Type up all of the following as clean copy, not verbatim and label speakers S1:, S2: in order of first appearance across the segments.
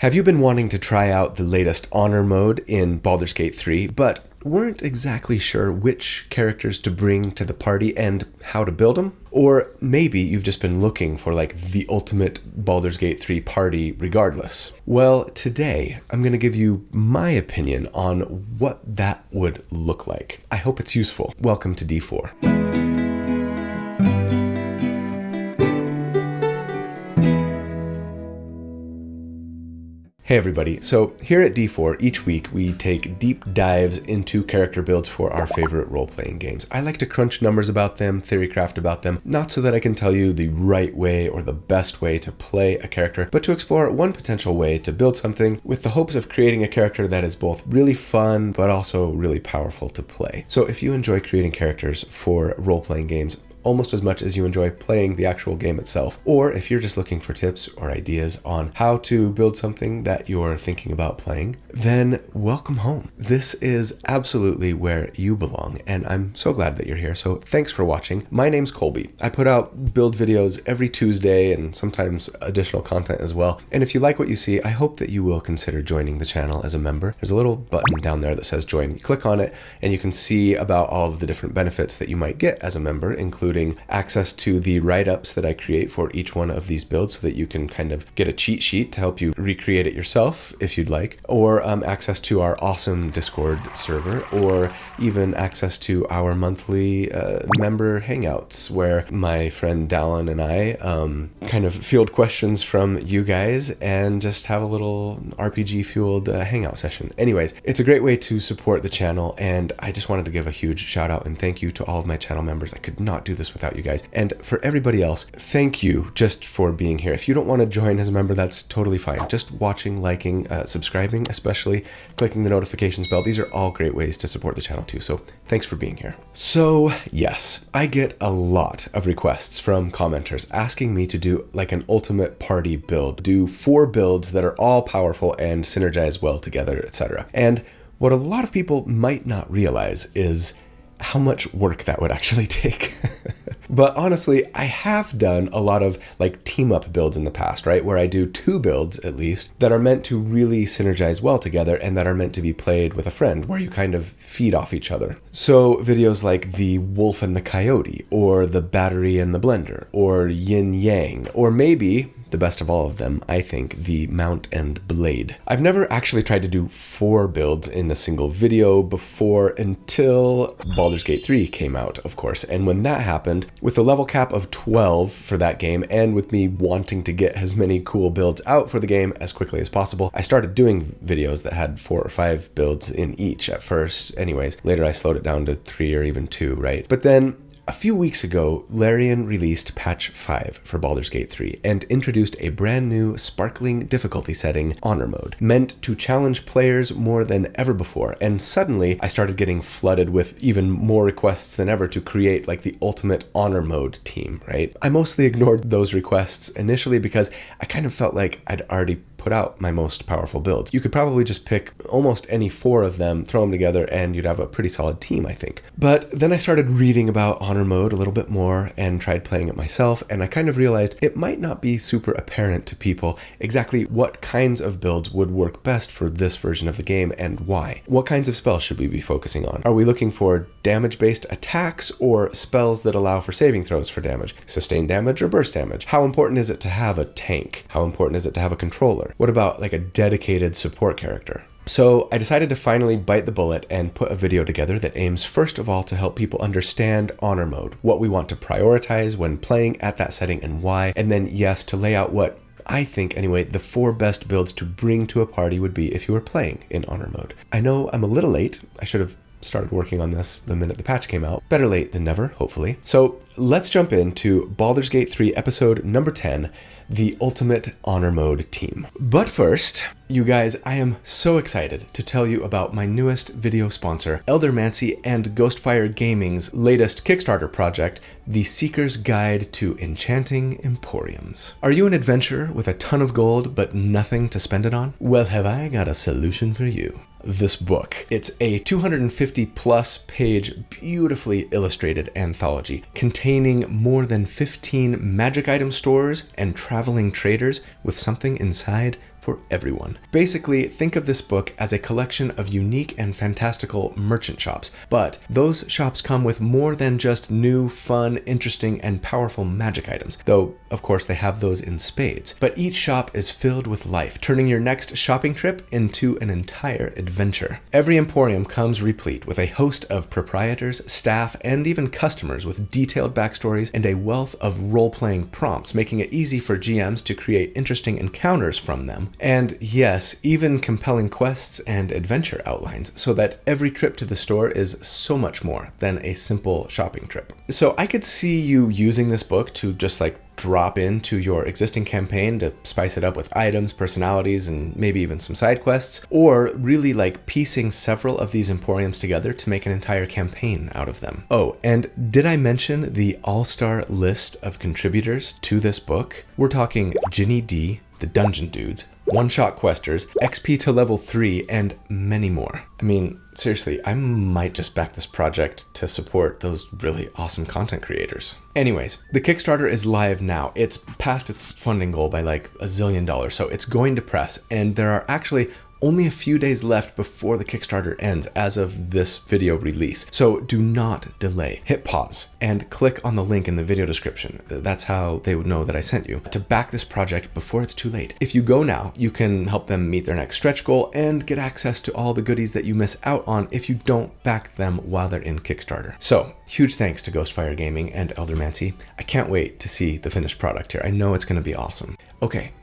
S1: Have you been wanting to try out the latest honor mode in Baldur's Gate 3, but weren't exactly sure which characters to bring to the party and how to build them? Or maybe you've just been looking for like the ultimate Baldur's Gate 3 party regardless. Well, today I'm going to give you my opinion on what that would look like. I hope it's useful. Welcome to D4. Hey everybody, so here at D4, each week we take deep dives into character builds for our favorite role-playing games. I like to crunch numbers about them, theorycraft about them, not so that I can tell you the right way or the best way to play a character, but to explore one potential way to build something with the hopes of creating a character that is both really fun, but also really powerful to play. So if you enjoy creating characters for role-playing games, almost as much as you enjoy playing the actual game itself, or if you're just looking for tips or ideas on how to build something that you're thinking about playing, then welcome home. This is absolutely where you belong, and I'm so glad that you're here, so thanks for watching. My name's Colby. I put out build videos every Tuesday and sometimes additional content as well, and if you like what you see, I hope that you will consider joining the channel as a member. There's a little button down there that says join. You click on it, and you can see about all of the different benefits that you might get as a member, including access to the write-ups that I create for each one of these builds so that you can kind of get a cheat sheet to help you recreate it yourself if you'd like, or access to our awesome Discord server, or even access to our monthly member hangouts where my friend Dallin and I kind of field questions from you guys and just have a little RPG-fueled hangout session. Anyways, it's a great way to support the channel, and I just wanted to give a huge shout out and thank you to all of my channel members. I could not do this without you guys. And for everybody else, thank you just for being here. If you don't want to join as a member, that's totally fine. Just watching, liking, subscribing, especially clicking the notifications bell. These are all great ways to support the channel too. So thanks for being here. So yes, I get a lot of requests from commenters asking me to do like an ultimate party build, do 4 builds that are all powerful and synergize well together, etc. And what a lot of people might not realize is how much work that would actually take. But honestly, I have done a lot of like team up builds in the past, right? Where I do 2 builds at least that are meant to really synergize well together and that are meant to be played with a friend where you kind of feed off each other. So videos like the Wolf and the Coyote, or the Battery and the Blender, or Yin Yang, or maybe the best of all of them, I think, the Mount and Blade. I've never actually tried to do 4 builds in a single video before until Baldur's Gate 3 came out, of course. And when that happened, with a level cap of 12 for that game, and with me wanting to get as many cool builds out for the game as quickly as possible, I started doing videos that had 4 or 5 builds in each at first. Anyways, later I slowed it down to 3 or even 2, right? But then a few weeks ago, Larian released patch 5 for Baldur's Gate 3 and introduced a brand new sparkling difficulty setting, Honor Mode, meant to challenge players more than ever before. And suddenly I started getting flooded with even more requests than ever to create like the ultimate Honor Mode team, right? I mostly ignored those requests initially because I kind of felt like I'd already put out my most powerful builds. You could probably just pick almost any 4 of them, throw them together, and you'd have a pretty solid team, I think. But then I started reading about Honor Mode a little bit more and tried playing it myself, and I kind of realized it might not be super apparent to people exactly what kinds of builds would work best for this version of the game and why. What kinds of spells should we be focusing on? Are we looking for damage-based attacks or spells that allow for saving throws for damage? Sustained damage or burst damage? How important is it to have a tank? How important is it to have a controller? What about like a dedicated support character? So I decided to finally bite the bullet and put a video together that aims first of all to help people understand Honor Mode, what we want to prioritize when playing at that setting and why, and then yes, to lay out what I think anyway, the 4 best builds to bring to a party would be if you were playing in Honor Mode. I know I'm a little late. I should have started working on this the minute the patch came out. Better late than never, hopefully. So let's jump into Baldur's Gate 3 episode number 10, the Ultimate Honor Mode team. But first, you guys, I am so excited to tell you about my newest video sponsor, Eldermancy and GhostFire Gaming's latest Kickstarter project, The Seeker's Guide to Enchanting Emporiums. Are you an adventurer with a ton of gold but nothing to spend it on? Well, have I got a solution for you. This book. It's a 250 plus page, beautifully illustrated anthology containing more than 15 magic item stores and traveling traders with something inside for for everyone. Basically, think of this book as a collection of unique and fantastical merchant shops, but those shops come with more than just new, fun, interesting, and powerful magic items, though of course they have those in spades. But each shop is filled with life, turning your next shopping trip into an entire adventure. Every Emporium comes replete with a host of proprietors, staff, and even customers with detailed backstories and a wealth of role-playing prompts, making it easy for GMs to create interesting encounters from them. And yes, even compelling quests and adventure outlines, so that every trip to the store is so much more than a simple shopping trip. So I could see you using this book to just drop into your existing campaign to spice it up with items, personalities, and maybe even some side quests, or really piecing several of these Emporiums together to make an entire campaign out of them. Oh, and did I mention the all-star list of contributors to this book? We're talking Ginny D, the Dungeon Dudes, one-shot questers, XP to level 3, and many more. I mean, seriously, I might just back this project to support those really awesome content creators. Anyways, the Kickstarter is live now. It's past its funding goal by $1 zillion, so it's going to press, and there are actually only a few days left before the Kickstarter ends as of this video release. So do not delay. Hit pause and click on the link in the video description. That's how they would know that I sent you, to back this project before it's too late. If you go now, you can help them meet their next stretch goal and get access to all the goodies that you miss out on if you don't back them while they're in Kickstarter. So huge thanks to GhostFire Gaming and Eldermancy. I can't wait to see the finished product here. I know it's going to be awesome. Okay,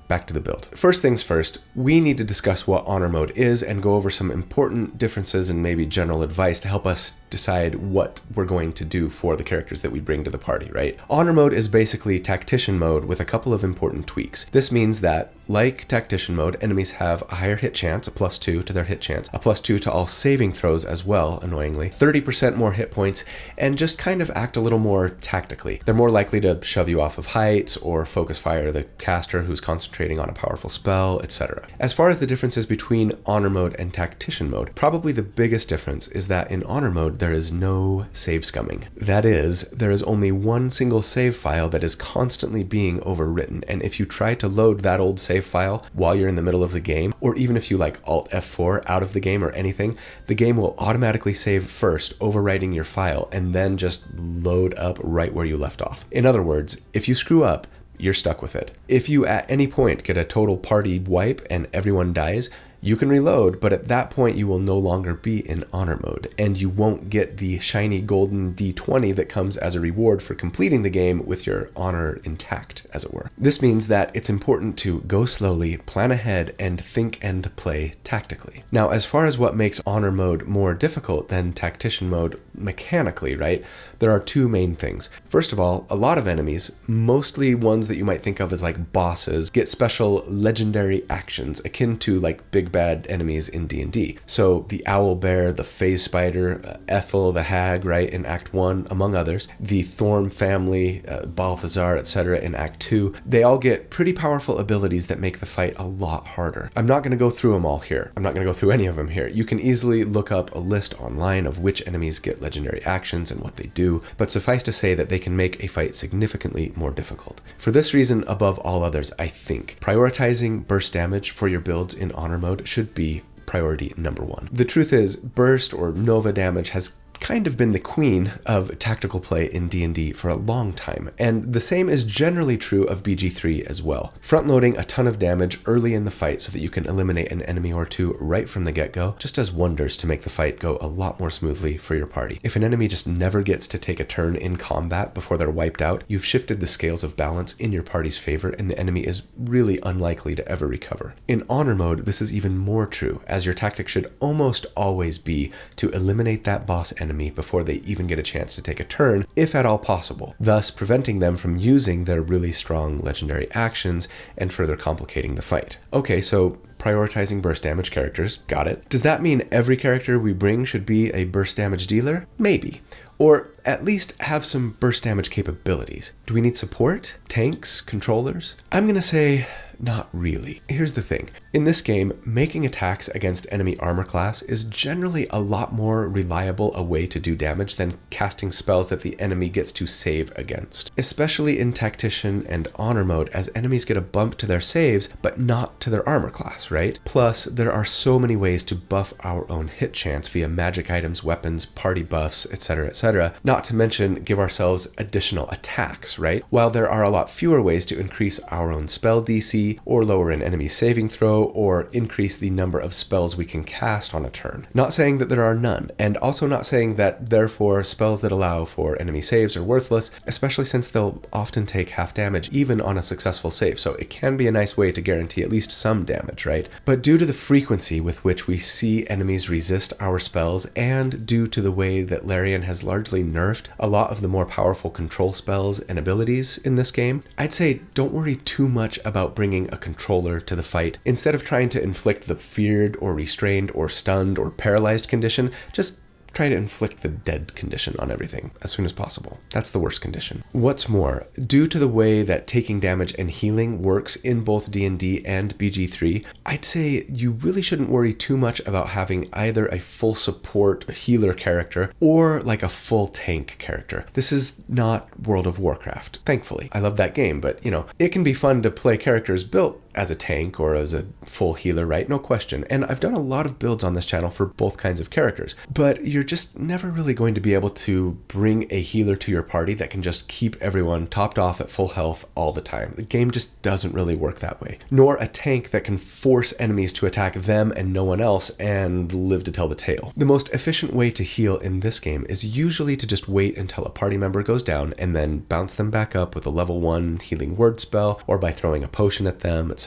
S1: back to the build. First things first, we need to discuss what honor mode is and go over some important differences and maybe general advice to help us decide what we're going to do for the characters that we bring to the party, right? Honor mode is basically tactician mode with a couple of important tweaks. This means that, like tactician mode, enemies have a higher hit chance, a +2 to their hit chance, a +2 to all saving throws as well, annoyingly, 30% more hit points, and just kind of act a little more tactically. They're more likely to shove you off of heights or focus fire the caster who's concentrating on a powerful spell, etc. As far as the differences between honor mode and tactician mode, probably the biggest difference is that in honor mode there is no save scumming. That is, there is only one single save file that is constantly being overwritten, and if you try to load that old save file while you're in the middle of the game, or even if you Alt F4 out of the game or anything, the game will automatically save first, overwriting your file, and then just load up right where you left off. In other words, if you screw up, you're stuck with it. If you at any point get a total party wipe and everyone dies, you can reload, but at that point you will no longer be in honor mode, and you won't get the shiny golden D20 that comes as a reward for completing the game with your honor intact, as it were. This means that it's important to go slowly, plan ahead, and think and play tactically. Now, as far as what makes honor mode more difficult than tactician mode mechanically, right, there are two main things. First of all, a lot of enemies, mostly ones that you might think of as bosses, get special legendary actions akin to big bad enemies in D&D. So the owl bear, the phase spider, Ethel the hag, right, in Act 1, among others, the Thorm family, Balthazar, etc. in Act 2, they all get pretty powerful abilities that make the fight a lot harder. I'm not going to go through them all here. I'm not going to go through any of them here. You can easily look up a list online of which enemies get legendary actions and what they do, but suffice to say that they can make a fight significantly more difficult. For this reason, above all others, I think prioritizing burst damage for your builds in honor mode should be priority number one. The truth is, burst or nova damage has kind of been the queen of tactical play in D&D for a long time, and the same is generally true of BG3 as well. Front-loading a ton of damage early in the fight so that you can eliminate an enemy or two right from the get-go just does wonders to make the fight go a lot more smoothly for your party. If an enemy just never gets to take a turn in combat before they're wiped out, you've shifted the scales of balance in your party's favor, and the enemy is really unlikely to ever recover. In honor mode, this is even more true, as your tactic should almost always be to eliminate that boss enemy before they even get a chance to take a turn, if at all possible, thus preventing them from using their really strong legendary actions and further complicating the fight. Okay, so prioritizing burst damage characters, got it. Does that mean every character we bring should be a burst damage dealer? Maybe. Or at least have some burst damage capabilities. Do we need support? Tanks? Controllers? I'm gonna say Not really. Here's the thing. In this game, making attacks against enemy armor class is generally a lot more reliable a way to do damage than casting spells that the enemy gets to save against. Especially in Tactician and Honor mode, as enemies get a bump to their saves, but not to their armor class, right? Plus, there are so many ways to buff our own hit chance via magic items, weapons, party buffs, etc., not to mention give ourselves additional attacks, right? While there are a lot fewer ways to increase our own spell DC, or lower an enemy saving throw, or increase the number of spells we can cast on a turn. Not saying that there are none, and also not saying that therefore spells that allow for enemy saves are worthless, especially since they'll often take half damage even on a successful save, so it can be a nice way to guarantee at least some damage, right? But due to the frequency with which we see enemies resist our spells, and due to the way that Larian has largely nerfed a lot of the more powerful control spells and abilities in this game, I'd say don't worry too much about bringing a controller to the fight. Instead of trying to inflict the feared or restrained or stunned or paralyzed condition, just try to inflict the dead condition on everything as soon as possible. That's the worst condition. What's more, due to the way that taking damage and healing works in both D&D and BG3, I'd say you really shouldn't worry too much about having either a full support healer character or like a full tank character. This is not World of Warcraft, thankfully. I love that game, but it can be fun to play characters built as a tank or as a full healer, right? No question. And I've done a lot of builds on this channel for both kinds of characters, but you're just never really going to be able to bring a healer to your party that can just keep everyone topped off at full health all the time. The game just doesn't really work that way. Nor a tank that can force enemies to attack them and no one else and live to tell the tale. The most efficient way to heal in this game is usually to just wait until a party member goes down and then bounce them back up with a level 1 healing word spell or by throwing a potion at them, etc.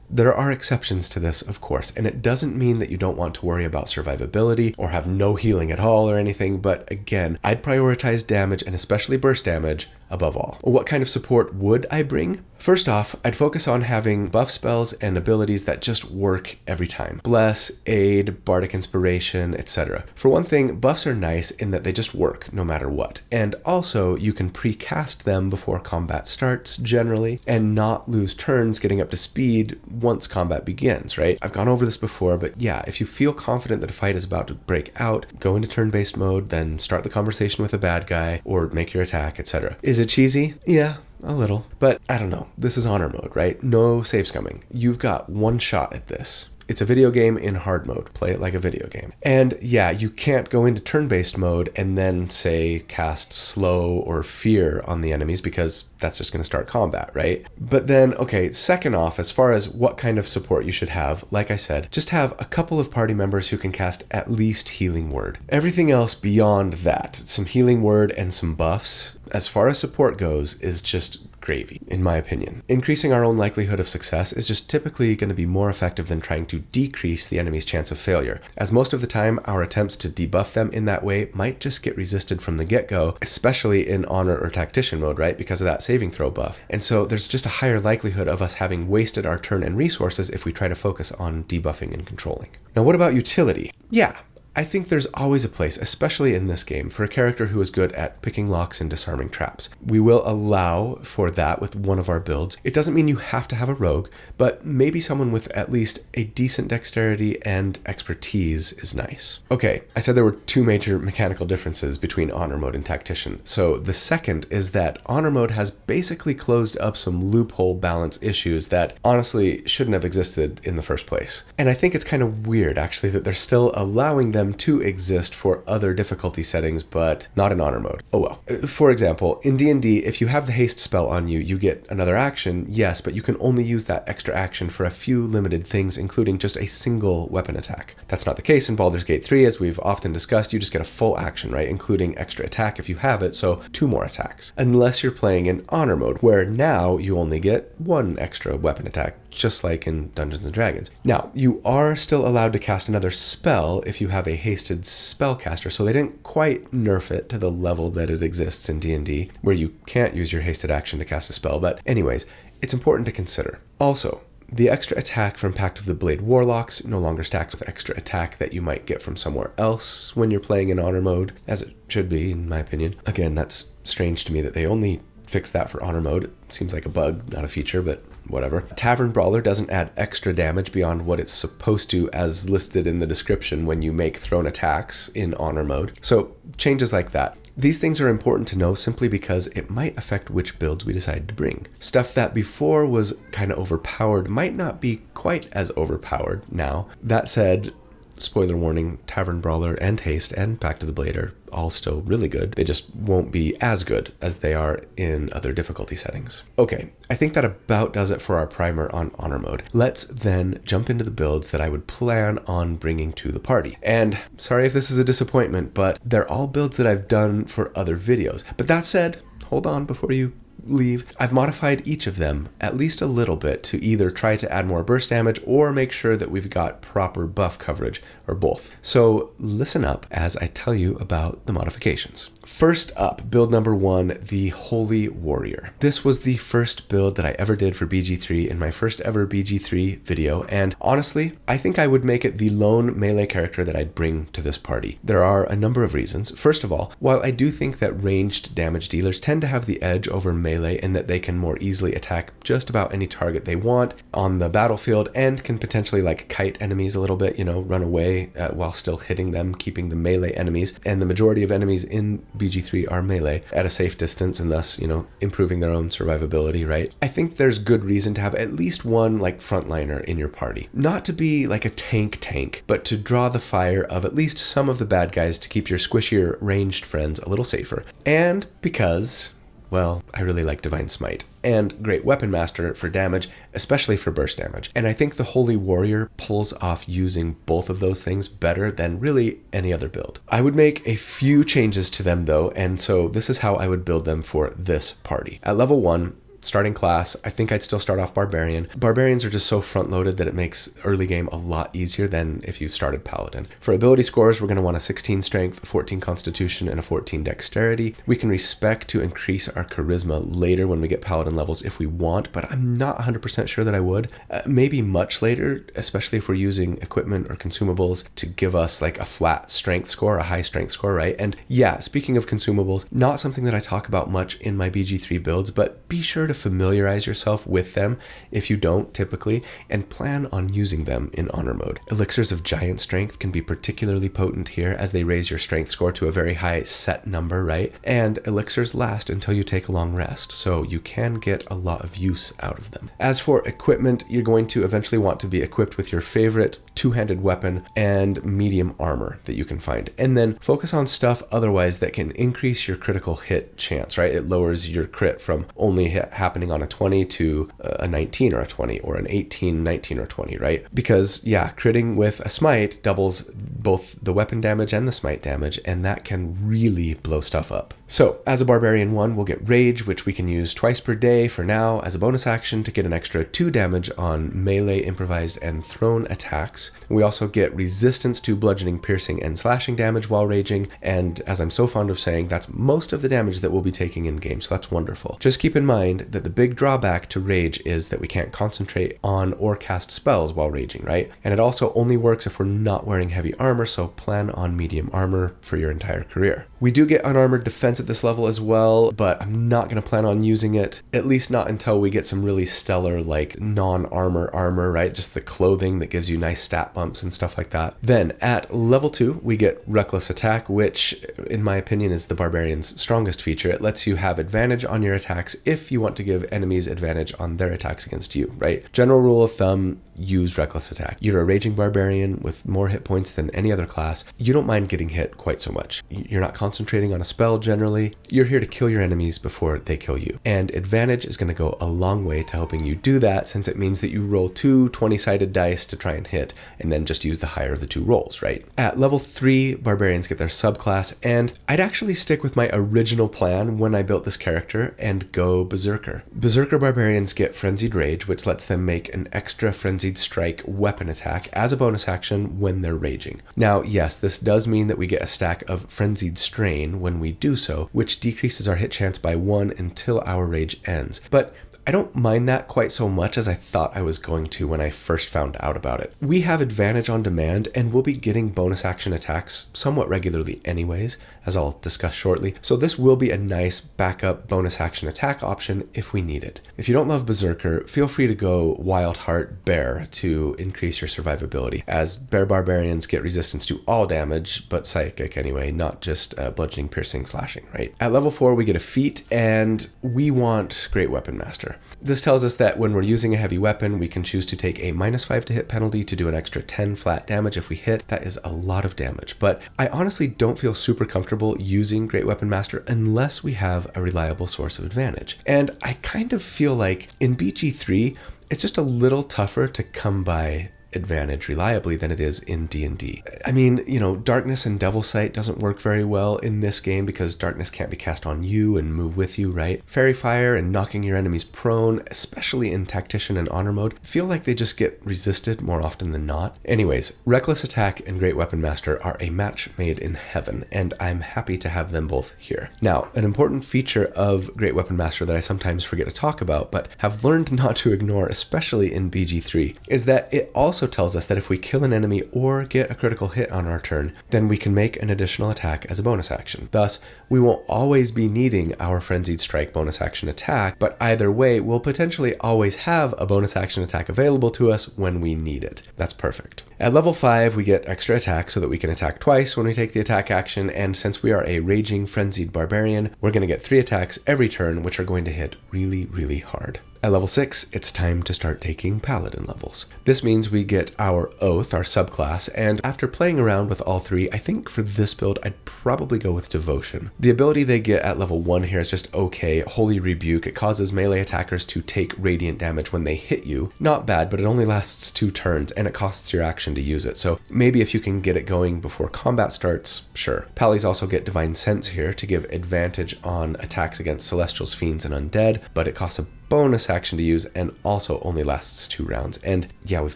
S1: There are exceptions to this, of course, and it doesn't mean that you don't want to worry about survivability or have no healing at all or anything, but again, I'd prioritize damage and especially burst damage above all. What kind of support would I bring? First off, I'd focus on having buff spells and abilities that just work every time. Bless, Aid, Bardic Inspiration, etc. For one thing, buffs are nice in that they just work no matter what. And also, you can pre-cast them before combat starts, generally, and not lose turns getting up to speed once combat begins, right? I've gone over this before, but yeah, if you feel confident that a fight is about to break out, go into turn-based mode, then start the conversation with a bad guy, or make your attack, etc. Is it cheesy? Yeah, a little. But I don't know. This is honor mode, right? No save scumming. You've got one shot at this. It's a video game in hard mode. Play it like a video game. And yeah, you can't go into turn-based mode and then say cast slow or fear on the enemies because that's just going to start combat, right? But then, okay, second off, as far as what kind of support you should have, like I said, just have a couple of party members who can cast at least healing word. Everything else beyond that, some healing word and some buffs, as far as support goes, is just gravy, in my opinion. Increasing our own likelihood of success is just typically going to be more effective than trying to decrease the enemy's chance of failure, as most of the time our attempts to debuff them in that way might just get resisted from the get-go, especially in Honor or Tactician mode, right, because of that saving throw buff. And so there's just a higher likelihood of us having wasted our turn and resources if we try to focus on debuffing and controlling. Now, what about utility? Yeah, I think there's always a place, especially in this game, for a character who is good at picking locks and disarming traps. We will allow for that with one of our builds. It doesn't mean you have to have a rogue, but maybe someone with at least a decent dexterity and expertise is nice. Okay, I said there were two major mechanical differences between Honor mode and Tactician. So the second is that Honor mode has basically closed up some loophole balance issues that honestly shouldn't have existed in the first place. And I think it's kind of weird, actually, that they're still allowing them to exist for other difficulty settings, but not in Honor mode. Oh well. For example, in D&D, if you have the haste spell on you, you get another action, yes, but you can only use that extra action for a few limited things, including just a single weapon attack. That's not the case in Baldur's Gate 3, as we've often discussed. You just get a full action, right, including extra attack if you have it, so 2 more attacks. Unless you're playing in Honor mode, where now you only get 1 extra weapon attack, just like in Dungeons & Dragons. Now, you are still allowed to cast another spell if you have a hasted spellcaster, so they didn't quite nerf it to the level that it exists in D&D, where you can't use your hasted action to cast a spell, but anyways, it's important to consider. Also, the extra attack from Pact of the Blade Warlocks no longer stacks with extra attack that you might get from somewhere else when you're playing in Honor mode, as it should be, in my opinion. Again, that's strange to me that they only fixed that for Honor mode. It seems like a bug, not a feature, but whatever. Tavern Brawler doesn't add extra damage beyond what it's supposed to as listed in the description when you make thrown attacks in honor mode. So changes like that. These things are important to know simply because it might affect which builds we decide to bring. Stuff that before was kind of overpowered might not be quite as overpowered now. That said, spoiler warning, Tavern Brawler and Haste and Back to the Blade are all still really good. They just won't be as good as they are in other difficulty settings. Okay, I think that about does it for our primer on honor mode. Let's then jump into the builds that I would plan on bringing to the party. And sorry if this is a disappointment, but they're all builds that I've done for other videos. But that said, hold on before you leave. I've modified each of them at least a little bit to either try to add more burst damage or make sure that we've got proper buff coverage, or both. So listen up as I tell you about the modifications. First up, build number 1, the Holy Warrior. This was the first build that I ever did for BG3 in my first ever BG3 video, and honestly, I think I would make it the lone melee character that I'd bring to this party. There are a number of reasons. First of all, while I do think that ranged damage dealers tend to have the edge over melee in that they can more easily attack just about any target they want on the battlefield and can potentially like kite enemies a little bit, run away while still hitting them, keeping the melee enemies, and the majority of enemies in BG3 are melee at a safe distance and thus, improving their own survivability, right? I think there's good reason to have at least one like frontliner in your party. Not to be like a tank, but to draw the fire of at least some of the bad guys to keep your squishier ranged friends a little safer. And because, well, I really like Divine Smite and great Weapon Master for damage, especially for burst damage. And I think the Holy Warrior pulls off using both of those things better than really any other build. I would make a few changes to them though, and so this is how I would build them for this party. At level 1, starting class, I think I'd still start off Barbarian. Barbarians are just so front-loaded that it makes early game a lot easier than if you started Paladin. For ability scores, we're going to want a 16 Strength, a 14 Constitution, and a 14 Dexterity. We can respec to increase our Charisma later when we get Paladin levels if we want, but I'm not 100% sure that I would. Maybe much later, especially if we're using equipment or consumables to give us like a flat Strength score, a high Strength score, right? And yeah, speaking of consumables, not something that I talk about much in my BG3 builds, but be sure to familiarize yourself with them if you don't typically, and plan on using them in honor mode. Elixirs of Giant Strength can be particularly potent here as they raise your strength score to a very high set number, right? And elixirs last until you take a long rest, so you can get a lot of use out of them. As for equipment, you're going to eventually want to be equipped with your favorite two-handed weapon and medium armor that you can find, and then focus on stuff otherwise that can increase your critical hit chance, right? It lowers your crit from only happening on a 20 to a 19 or a 20 or an 18, 19 or 20, right? Because yeah, critting with a smite doubles both the weapon damage and the smite damage, and that can really blow stuff up. So as a Barbarian 1, we'll get Rage, which we can use twice per day for now as a bonus action to get an extra 2 damage on melee, improvised, and thrown attacks. We also get resistance to bludgeoning, piercing, and slashing damage while raging, and as I'm so fond of saying, that's most of the damage that we'll be taking in game, so that's wonderful. Just keep in mind that the big drawback to Rage is that we can't concentrate on or cast spells while raging, right? And it also only works if we're not wearing heavy armor, so plan on medium armor for your entire career. We do get unarmored defense at this level as well, but I'm not going to plan on using it, at least not until we get some really stellar like non-armor armor, right? Just the clothing that gives you nice stat bumps and stuff like that. Then at level 2, we get Reckless Attack, which in my opinion is the Barbarian's strongest feature. It lets you have advantage on your attacks if you want to give enemies advantage on their attacks against you, right? General rule of thumb, use Reckless Attack. You're a raging barbarian with more hit points than any other class. You don't mind getting hit quite so much. You're not concentrating on a spell generally. You're here to kill your enemies before they kill you. And advantage is going to go a long way to helping you do that, since it means that you roll 2 20-sided dice to try and hit, and then just use the higher of the 2 rolls, right? At level 3, barbarians get their subclass, and I'd actually stick with my original plan when I built this character and go Berserker. Berserker barbarians get Frenzied Rage, which lets them make an extra Frenzied Strike weapon attack as a bonus action when they're raging. Now, yes, this does mean that we get a stack of Frenzied Strain when we do so, which decreases our hit chance by 1 until our rage ends. But I don't mind that quite so much as I thought I was going to when I first found out about it. We have advantage on demand, and we'll be getting bonus action attacks somewhat regularly anyways, as I'll discuss shortly, so this will be a nice backup bonus action attack option if we need it. If you don't love Berserker, feel free to go Wild Heart Bear to increase your survivability, as Bear Barbarians get resistance to all damage, but psychic anyway, not just bludgeoning, piercing, slashing, right? At level 4 we get a feat, and we want Great Weapon Master. This tells us that when we're using a heavy weapon, we can choose to take a -5 to hit penalty to do an extra 10 flat damage if we hit. That is a lot of damage, but I honestly don't feel super comfortable using Great Weapon Master unless we have a reliable source of advantage. And I kind of feel like in BG3, it's just a little tougher to come by advantage reliably than it is in D&D. I mean, Darkness and Devil Sight doesn't work very well in this game because Darkness can't be cast on you and move with you, right? Fairy Fire and knocking your enemies prone, especially in Tactician and Honor mode, feel like they just get resisted more often than not. Anyways, Reckless Attack and Great Weapon Master are a match made in heaven, and I'm happy to have them both here. Now, an important feature of Great Weapon Master that I sometimes forget to talk about, but have learned not to ignore, especially in BG3, is that it also tells us that if we kill an enemy or get a critical hit on our turn, then we can make an additional attack as a bonus action. Thus, we won't always be needing our Frenzied Strike bonus action attack, but either way, we'll potentially always have a bonus action attack available to us when we need it. That's perfect. At level 5, we get extra attack so that we can attack twice when we take the attack action, and since we are a Raging Frenzied Barbarian, we're going to get 3 attacks every turn, which are going to hit really, really hard. At level 6, it's time to start taking Paladin levels. This means we get our Oath, our subclass, and after playing around with all 3, I think for this build I'd probably go with Devotion. The ability they get at level 1 here is just okay. Holy Rebuke. It causes melee attackers to take radiant damage when they hit you. Not bad, but it only lasts 2 turns, and it costs your action to use it, so maybe if you can get it going before combat starts, sure. Pallies also get Divine Sense here to give advantage on attacks against Celestials, Fiends, and Undead, but it costs a bonus action to use and also only lasts 2 rounds. And yeah, we've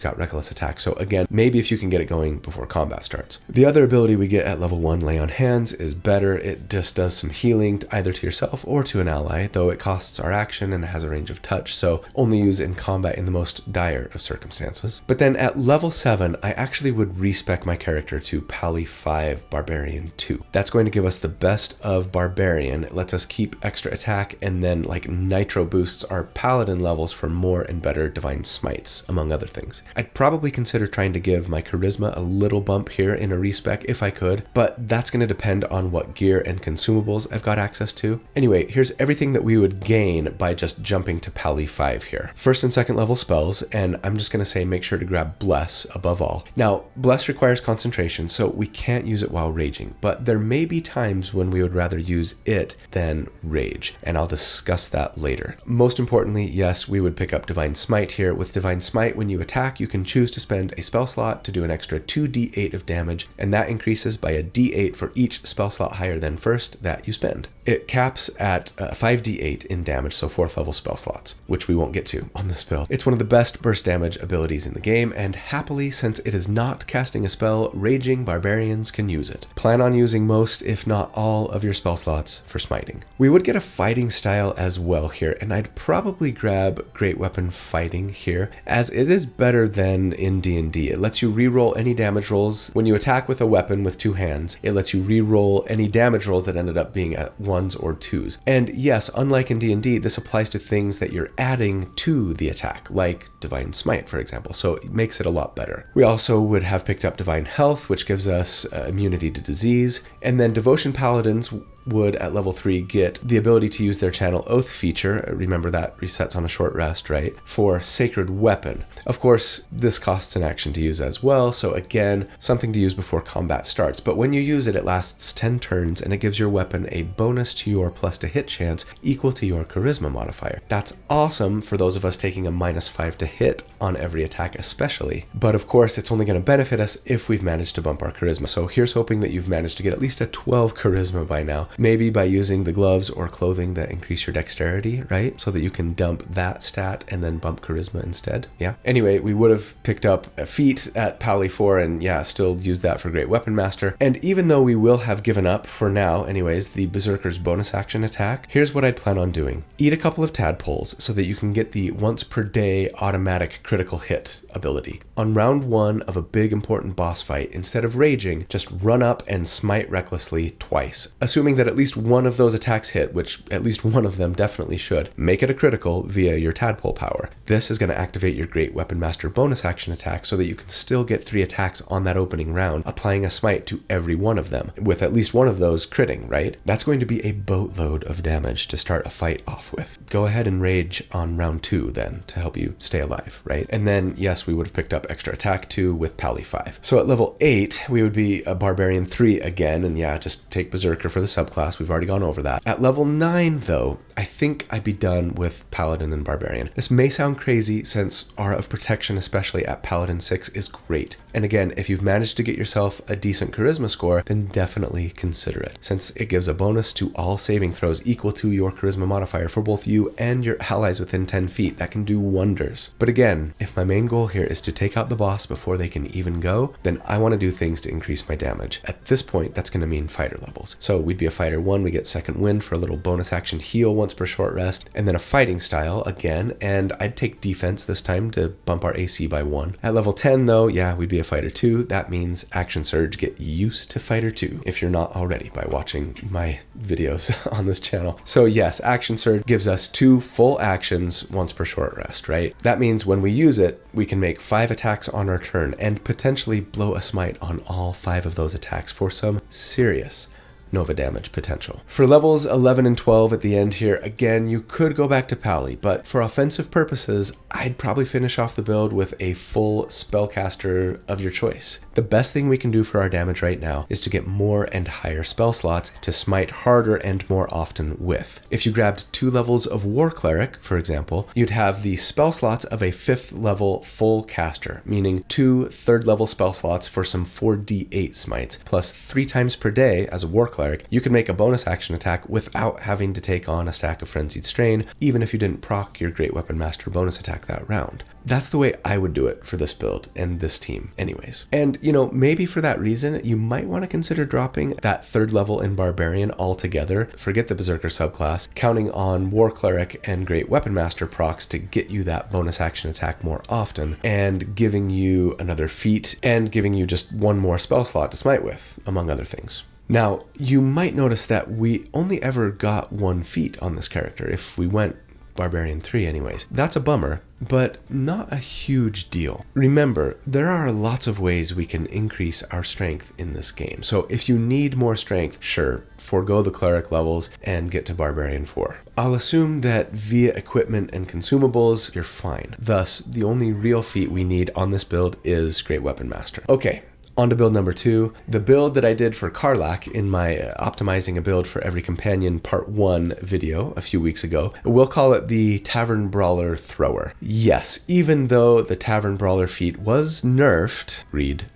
S1: got Reckless Attack, so again, maybe if you can get it going before combat starts. The other ability we get at level 1, Lay on Hands, is better. It just does some healing either to yourself or to an ally, though it costs our action and has a range of touch, so only use in combat in the most dire of circumstances. But then at level 7, I actually would respec my character to Pally 5 Barbarian 2. That's going to give us the best of Barbarian. It lets us keep extra attack, and then like Nitro boosts our Paladin levels for more and better Divine Smites, among other things. I'd probably consider trying to give my Charisma a little bump here in a respec if I could, but that's going to depend on what gear and consumables I've got access to. Anyway, here's everything that we would gain by just jumping to Pally 5 here. First and second level spells, and I'm just going to say make sure to grab Bless above all. Now, Bless requires concentration, so we can't use it while raging, but there may be times when we would rather use it than rage, and I'll discuss that later. Most importantly, yes, we would pick up Divine Smite here. With Divine Smite, when you attack, you can choose to spend a spell slot to do an extra 2d8 of damage, and that increases by a d8 for each spell slot higher than first that you spend. It caps at 5d8 in damage, so 4th level spell slots, which we won't get to on this build. It's one of the best burst damage abilities in the game, and happily, since it is not casting a spell, Raging Barbarians can use it. Plan on using most, if not all, of your spell slots for smiting. We would get a fighting style as well here, and I'd probably grab Great Weapon Fighting here, as it is better than in D&D. It lets you reroll any damage rolls when you attack with a weapon with 2 hands. It lets you reroll any damage rolls that ended up being at 1s or 2s. And yes, unlike in D&D, this applies to things that you're adding to the attack, like Divine Smite, for example, so it makes it a lot better. We also would have picked up Divine Health, which gives us immunity to disease, and then Devotion Paladins would at level 3 get the ability to use their Channel Oath feature. Remember that resets on a short rest, right? For Sacred Weapon. Of course, this costs an action to use as well, so again, something to use before combat starts. But when you use it, it lasts 10 turns and it gives your weapon a bonus to your plus to hit chance equal to your Charisma modifier. That's awesome for those of us taking a -5 to hit on every attack especially. But of course, it's only going to benefit us if we've managed to bump our Charisma. So here's hoping that you've managed to get at least a 12 Charisma by now, Maybe by using the gloves or clothing that increase your dexterity, right? So that you can dump that stat and then bump charisma instead. Yeah. Anyway, we would have picked up a feat at Pally 4 and yeah, still use that for Great Weapon Master. And even though we will have given up for now, anyways, the Berserker's bonus action attack, here's what I'd plan on doing. Eat a couple of tadpoles so that you can get the once per day automatic critical hit ability. On round 1 of a big important boss fight, instead of raging, just run up and smite recklessly twice. Assuming that at least one of those attacks hit, which at least one of them definitely should, make it a critical via your tadpole power. This is going to activate your Great Weapon Master bonus action attack so that you can still get 3 attacks on that opening round, applying a smite to every one of them, with at least one of those critting, right? That's going to be a boatload of damage to start a fight off with. Go ahead and rage on round 2 then to help you stay alive, right? And then, yes, we would have picked up extra attack 2 with Pally 5. So at level 8, we would be a Barbarian 3 again, and yeah, just take Berserker for the subclass. We've already gone over that. At level 9, though, I think I'd be done with Paladin and Barbarian. This may sound crazy since Aura of Protection, especially at Paladin 6, is great. And again, if you've managed to get yourself a decent charisma score, then definitely consider it, since it gives a bonus to all saving throws equal to your charisma modifier for both you and your allies within 10 feet. That can do wonders. But again, if my main goal here is to take out the boss before they can even go, then I want to do things to increase my damage. At this point, that's going to mean fighter levels. So we'd be a fighter 1, we get second wind for a little bonus action heal once per short rest, and then a fighting style again, and I'd take defense this time to bump our AC by 1. At level 10 though, yeah, we'd be a fighter 2. That means action surge. Get used to fighter 2 if you're not already by watching my videos on this channel. So yes, action surge gives us 2 full actions once per short rest, right? That means when we use it, we can make 5 attacks on our turn and potentially blow a smite on all 5 of those attacks for some serious Nova damage potential. For levels 11 and 12 at the end here, again, you could go back to Pally, but for offensive purposes, I'd probably finish off the build with a full spellcaster of your choice. The best thing we can do for our damage right now is to get more and higher spell slots to smite harder and more often with. If you grabbed 2 levels of War Cleric, for example, you'd have the spell slots of a 5th level full caster, meaning 2 3rd level spell slots for some 4d8 smites, plus 3 times per day as a War Cleric. You can make a bonus action attack without having to take on a stack of Frenzied Strain, even if you didn't proc your Great Weapon Master bonus attack that round. That's the way I would do it for this build and this team anyways. And you know, maybe for that reason, you might want to consider dropping that 3rd level in Barbarian altogether. Forget the Berserker subclass, counting on War Cleric and Great Weapon Master procs to get you that bonus action attack more often, and giving you another feat and giving you just 1 more spell slot to smite with, among other things. Now, you might notice that we only ever got 1 feat on this character if we went Barbarian 3 anyways. That's a bummer, but not a huge deal. Remember, there are lots of ways we can increase our strength in this game. So if you need more strength, sure, forego the cleric levels and get to Barbarian 4. I'll assume that via equipment and consumables, you're fine. Thus, the only real feat we need on this build is Great Weapon Master. Okay. On to build number 2, the build that I did for Karlach in my Optimizing a Build for Every Companion Part 1 video a few weeks ago. We'll call it the Tavern Brawler Thrower. Yes, even though the Tavern Brawler feat was nerfed,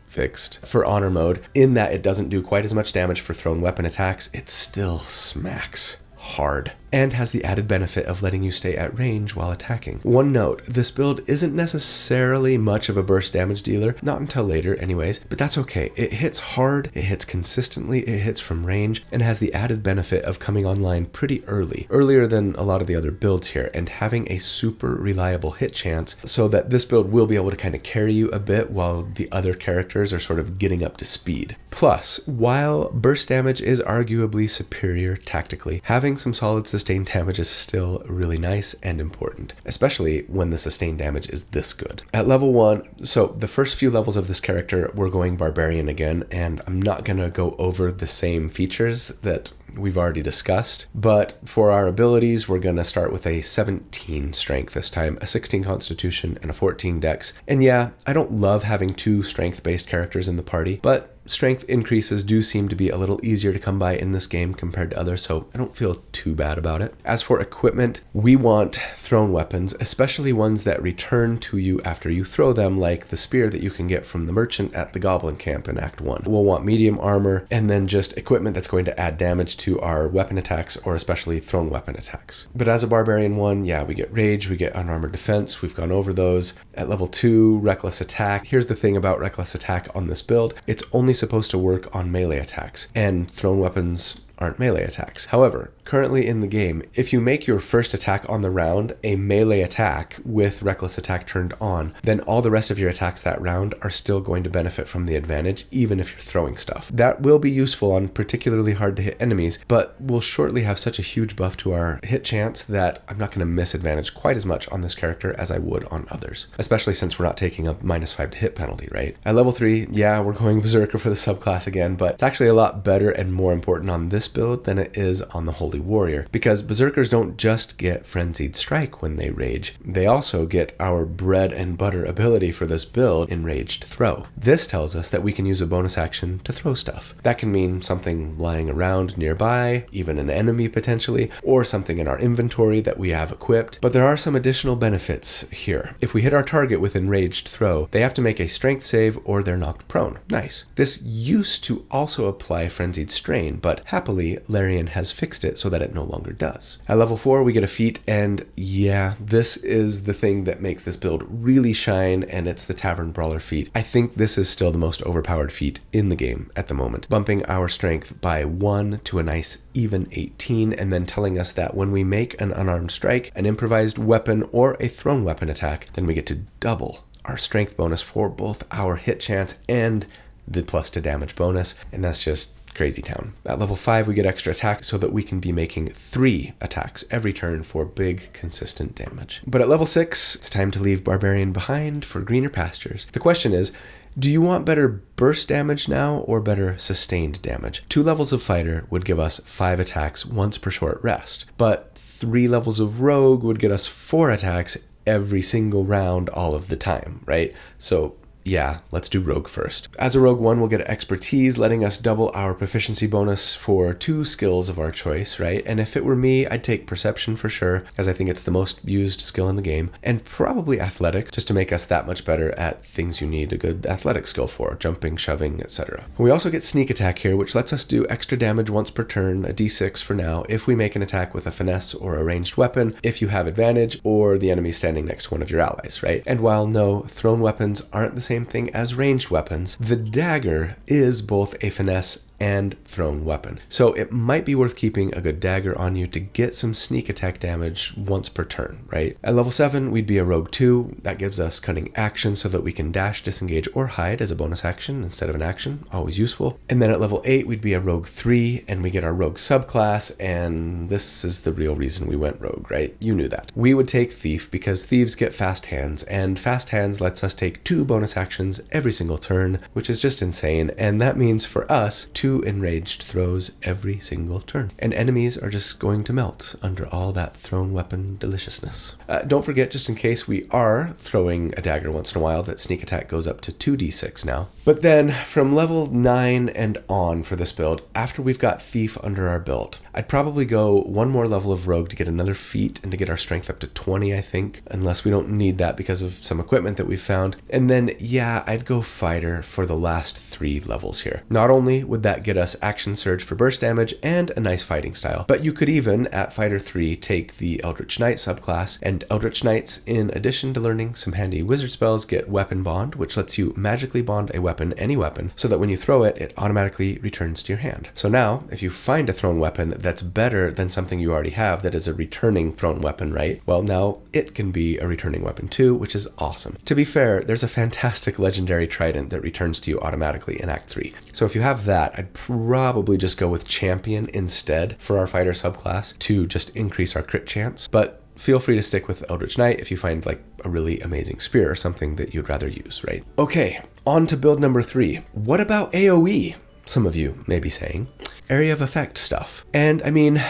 S1: fixed, for honor mode, in that it doesn't do quite as much damage for thrown weapon attacks, it still smacks hard, and has the added benefit of letting you stay at range while attacking. One note, this build isn't necessarily much of a burst damage dealer, not until later anyways, but that's okay. It hits hard, it hits consistently, it hits from range, and has the added benefit of coming online pretty early, earlier than a lot of the other builds here, and having a super reliable hit chance, so that this build will be able to kind of carry you a bit while the other characters are sort of getting up to speed. Plus, while burst damage is arguably superior tactically, having some solid sustained damage is still really nice and important, especially when the sustained damage is this good. At level 1, so the first few levels of this character, we're going Barbarian again, and I'm not going to go over the same features that we've already discussed, but for our abilities, we're going to start with a 17 strength this time, a 16 constitution, and a 14 dex. And yeah, I don't love having 2 strength-based characters in the party, but strength increases do seem to be a little easier to come by in this game compared to others, so I don't feel too bad about it. As for equipment, we want thrown weapons, especially ones that return to you after you throw them, like the spear that you can get from the merchant at the Goblin Camp in Act 1. We'll want medium armor, and then just equipment that's going to add damage to our weapon attacks, or especially thrown weapon attacks. But as a Barbarian 1, yeah, we get Rage, we get Unarmored Defense, we've gone over those. At level 2, Reckless Attack. Here's the thing about Reckless Attack on this build, it's only supposed to work on melee attacks, and thrown weapons aren't melee attacks. However, currently in the game, if you make your first attack on the round a melee attack with Reckless Attack turned on, then all the rest of your attacks that round are still going to benefit from the advantage, even if you're throwing stuff. That will be useful on particularly hard to hit enemies, but will shortly have such a huge buff to our hit chance that I'm not going to miss advantage quite as much on this character as I would on others, especially since we're not taking a -5 to hit penalty, right? At level 3, yeah, we're going Berserker for the subclass again, but it's actually a lot better and more important on this build than it is on the Holy Warrior, because Berserkers don't just get Frenzied Strike when they rage, they also get our bread and butter ability for this build, Enraged Throw. This tells us that we can use a bonus action to throw stuff. That can mean something lying around nearby, even an enemy potentially, or something in our inventory that we have equipped, but there are some additional benefits here. If we hit our target with Enraged Throw, they have to make a strength save or they're knocked prone. Nice. This used to also apply Frenzied Strain, but happily Larian has fixed it so that it no longer does. At level 4, we get a feat, and yeah, this is the thing that makes this build really shine, and it's the Tavern Brawler feat. I think this is still the most overpowered feat in the game at the moment, bumping our strength by 1 to a nice even 18, and then telling us that when we make an unarmed strike, an improvised weapon, or a thrown weapon attack, then we get to double our strength bonus for both our hit chance and the +2 damage bonus, and that's just crazy town. At level 5, we get extra attack so that we can be making 3 attacks every turn for big, consistent damage. But at level 6, it's time to leave Barbarian behind for greener pastures. The question is, do you want better burst damage now or better sustained damage? 2 levels of fighter would give us 5 attacks once per short rest, but 3 levels of rogue would get us 4 attacks every single round all of the time, right? So yeah, let's do Rogue first. As a Rogue 1, we'll get Expertise, letting us double our proficiency bonus for 2 skills of our choice, right? And if it were me, I'd take Perception for sure, as I think it's the most used skill in the game, and probably Athletics, just to make us that much better at things you need a good athletic skill for, jumping, shoving, etc. We also get Sneak Attack here, which lets us do extra damage once per turn, a d6 for now, if we make an attack with a finesse or a ranged weapon, if you have advantage, or the enemy standing next to one of your allies, right? And while no, thrown weapons aren't the same thing as ranged weapons, the dagger is both a finesse and thrown weapon. So it might be worth keeping a good dagger on you to get some sneak attack damage once per turn, right? At level 7, we'd be a Rogue 2. That gives us Cunning Action so that we can dash, disengage, or hide as a bonus action instead of an action. Always useful. And then at level 8, we'd be a Rogue 3, and we get our Rogue subclass, and this is the real reason we went Rogue, right? You knew that. We would take Thief because thieves get fast hands, and fast hands lets us take 2 bonus actions every single turn, which is just insane, and that means for us, 2 enraged throws every single turn. And enemies are just going to melt under all that thrown weapon deliciousness. Don't forget, just in case we are throwing a dagger once in a while, that sneak attack goes up to 2d6 now. But then from level 9 and on for this build, after we've got Thief under our belt, I'd probably go 1 more level of Rogue to get another feat and to get our strength up to 20, I think, unless we don't need that because of some equipment that we've found. And then, yeah, I'd go Fighter for the last 3 levels here. Not only would that get us Action Surge for burst damage and a nice fighting style, but you could even, at Fighter 3, take the Eldritch Knight subclass, and Eldritch Knights, in addition to learning some handy wizard spells, get Weapon Bond, which lets you magically bond a weapon, any weapon, so that when you throw it, it automatically returns to your hand. So now, if you find a thrown weapon that's better than something you already have that is a returning thrown weapon, right? Well, now it can be a returning weapon too, which is awesome. To be fair, there's a fantastic legendary trident that returns to you automatically in Act 3. So if you have that, I'd probably just go with Champion instead for our fighter subclass to just increase our crit chance, but feel free to stick with Eldritch Knight if you find like a really amazing spear or something that you'd rather use, right? Okay, on to build number 3. What about AoE? Some of you may be saying. Area of effect stuff. And I mean,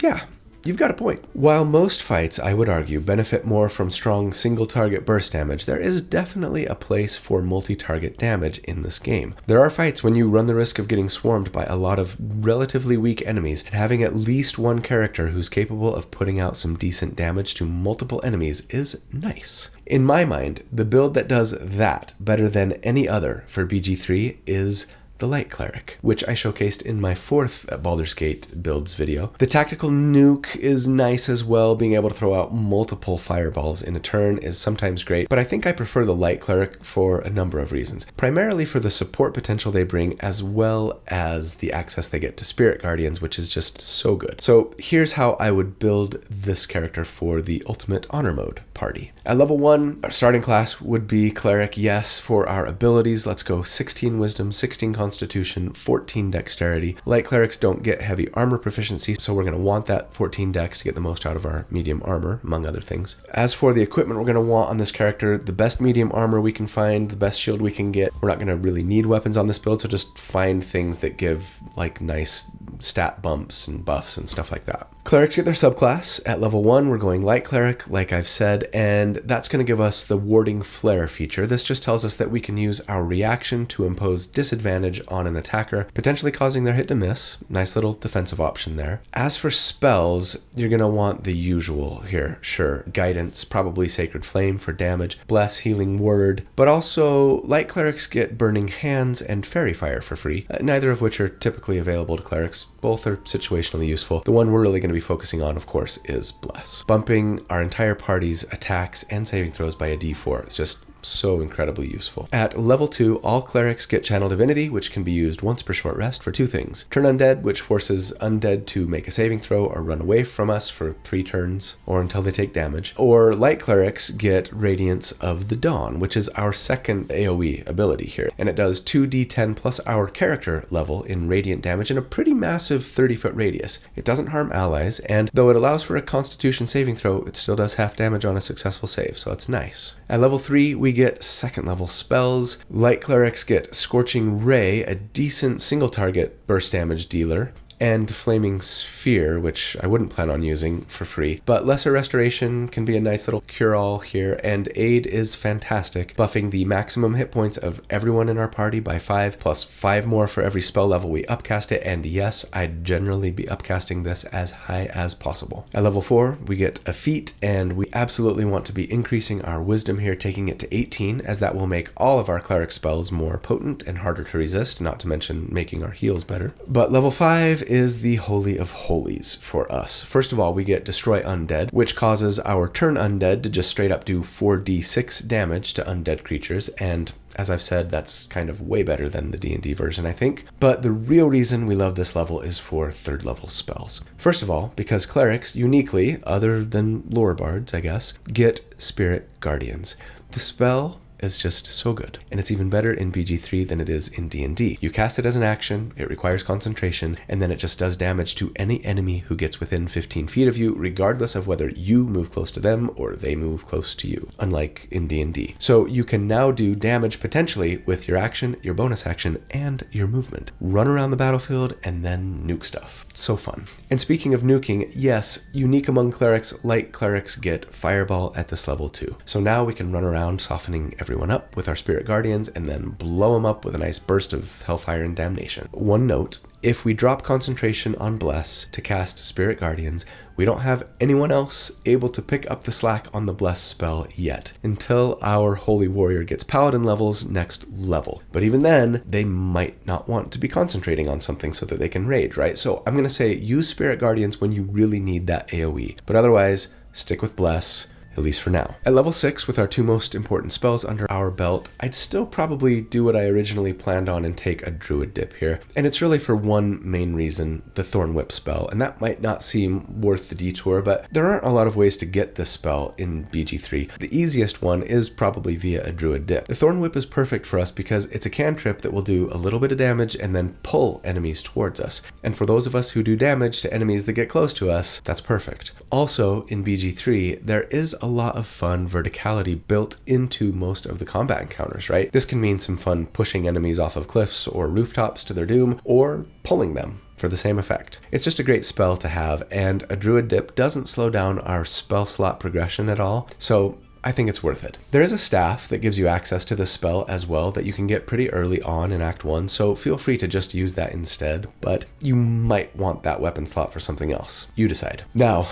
S1: yeah, you've got a point. While most fights, I would argue, benefit more from strong single-target burst damage, there is definitely a place for multi-target damage in this game. There are fights when you run the risk of getting swarmed by a lot of relatively weak enemies, and having at least one character who's capable of putting out some decent damage to multiple enemies is nice. In my mind, the build that does that better than any other for BG3 is the Light Cleric, which I showcased in my 4th Baldur's Gate builds video. The tactical nuke is nice as well. Being able to throw out multiple fireballs in a turn is sometimes great, but I think I prefer the Light Cleric for a number of reasons. Primarily for the support potential they bring, as well as the access they get to Spirit Guardians, which is just so good. So here's how I would build this character for the Ultimate Honor Mode party. At level 1, our starting class would be Cleric, yes. For our abilities, let's go 16 Wisdom, 16 Constitution, 14 Dexterity. Light Clerics don't get heavy armor proficiency, so we're going to want that 14 Dex to get the most out of our medium armor, among other things. As for the equipment we're going to want on this character, the best medium armor we can find, the best shield we can get. We're not going to really need weapons on this build, so just find things that give like nice stat bumps and buffs and stuff like that. Clerics get their subclass. At level 1, we're going Light Cleric, like I've said, and that's going to give us the Warding Flare feature. This just tells us that we can use our reaction to impose disadvantage on an attacker, potentially causing their hit to miss. Nice little defensive option there. As for spells, you're going to want the usual here. Sure, Guidance, probably Sacred Flame for damage, Bless, Healing Word, but also Light Clerics get Burning Hands and Fairy Fire for free, neither of which are typically available to clerics. Both are situationally useful. The one we're really going to be focusing on, of course, is Bless. Bumping our entire party's attacks and saving throws by a d4 is just so incredibly useful. At level 2, all clerics get Channel Divinity, which can be used once per short rest for 2 things. Turn Undead, which forces undead to make a saving throw or run away from us for 3 turns, or until they take damage. Or Light Clerics get Radiance of the Dawn, which is our second AoE ability here, and it does 2d10 plus our character level in radiant damage in a pretty massive 30-foot radius. It doesn't harm allies, and though it allows for a Constitution saving throw, it still does half damage on a successful save, so that's nice. At level 3, we get 2nd level spells. Light Clerics get Scorching Ray, a decent single target burst damage dealer, and Flaming Sphere, which I wouldn't plan on using for free, but Lesser Restoration can be a nice little cure-all here, and Aid is fantastic, buffing the maximum hit points of everyone in our party by 5, plus 5 more for every spell level we upcast it, and yes, I'd generally be upcasting this as high as possible. At level 4, we get a feat, and we absolutely want to be increasing our Wisdom here, taking it to 18, as that will make all of our cleric spells more potent and harder to resist, not to mention making our heals better. But level 5 is the Holy of Holies for us. First of all, we get Destroy Undead, which causes our turn undead to just straight up do 4d6 damage to undead creatures, and as I've said, that's kind of way better than the D&D version, I think. But the real reason we love this level is for 3rd level spells. First of all, because clerics, uniquely, other than lore bards, I guess, get Spirit Guardians. The spell is just so good, and it's even better in BG3 than it is in D&D. You cast it as an action, it requires concentration, and then it just does damage to any enemy who gets within 15 feet of you, regardless of whether you move close to them or they move close to you, unlike in D&D. So you can now do damage potentially with your action, your bonus action, and your movement. Run around the battlefield and then nuke stuff. It's so fun. And speaking of nuking, yes, unique among clerics, Light Clerics get Fireball at this level too. So now we can run around softening everyone up with our Spirit Guardians and then blow them up with a nice burst of Hellfire and Damnation. One note, if we drop concentration on Bless to cast Spirit Guardians, we don't have anyone else able to pick up the slack on the Bless spell yet, until our Holy Warrior gets Paladin levels next level. But even then, they might not want to be concentrating on something so that they can rage, right? So I'm going to say use Spirit Guardians when you really need that AoE, but otherwise, stick with Bless, at least for now. At level 6, with our 2 most important spells under our belt, I'd still probably do what I originally planned on and take a Druid dip here. And it's really for one main reason, the Thorn Whip spell, and that might not seem worth the detour, but there aren't a lot of ways to get this spell in BG3. The easiest one is probably via a Druid dip. The Thorn Whip is perfect for us because it's a cantrip that will do a little bit of damage and then pull enemies towards us. And for those of us who do damage to enemies that get close to us, that's perfect. Also, in BG3, there is a lot of fun verticality built into most of the combat encounters, right? This can mean some fun pushing enemies off of cliffs or rooftops to their doom, or pulling them for the same effect. It's just a great spell to have, and a Druid dip doesn't slow down our spell slot progression at all, so I think it's worth it. There is a staff that gives you access to this spell as well that you can get pretty early on in Act 1, so feel free to just use that instead, but you might want that weapon slot for something else. You decide. Now,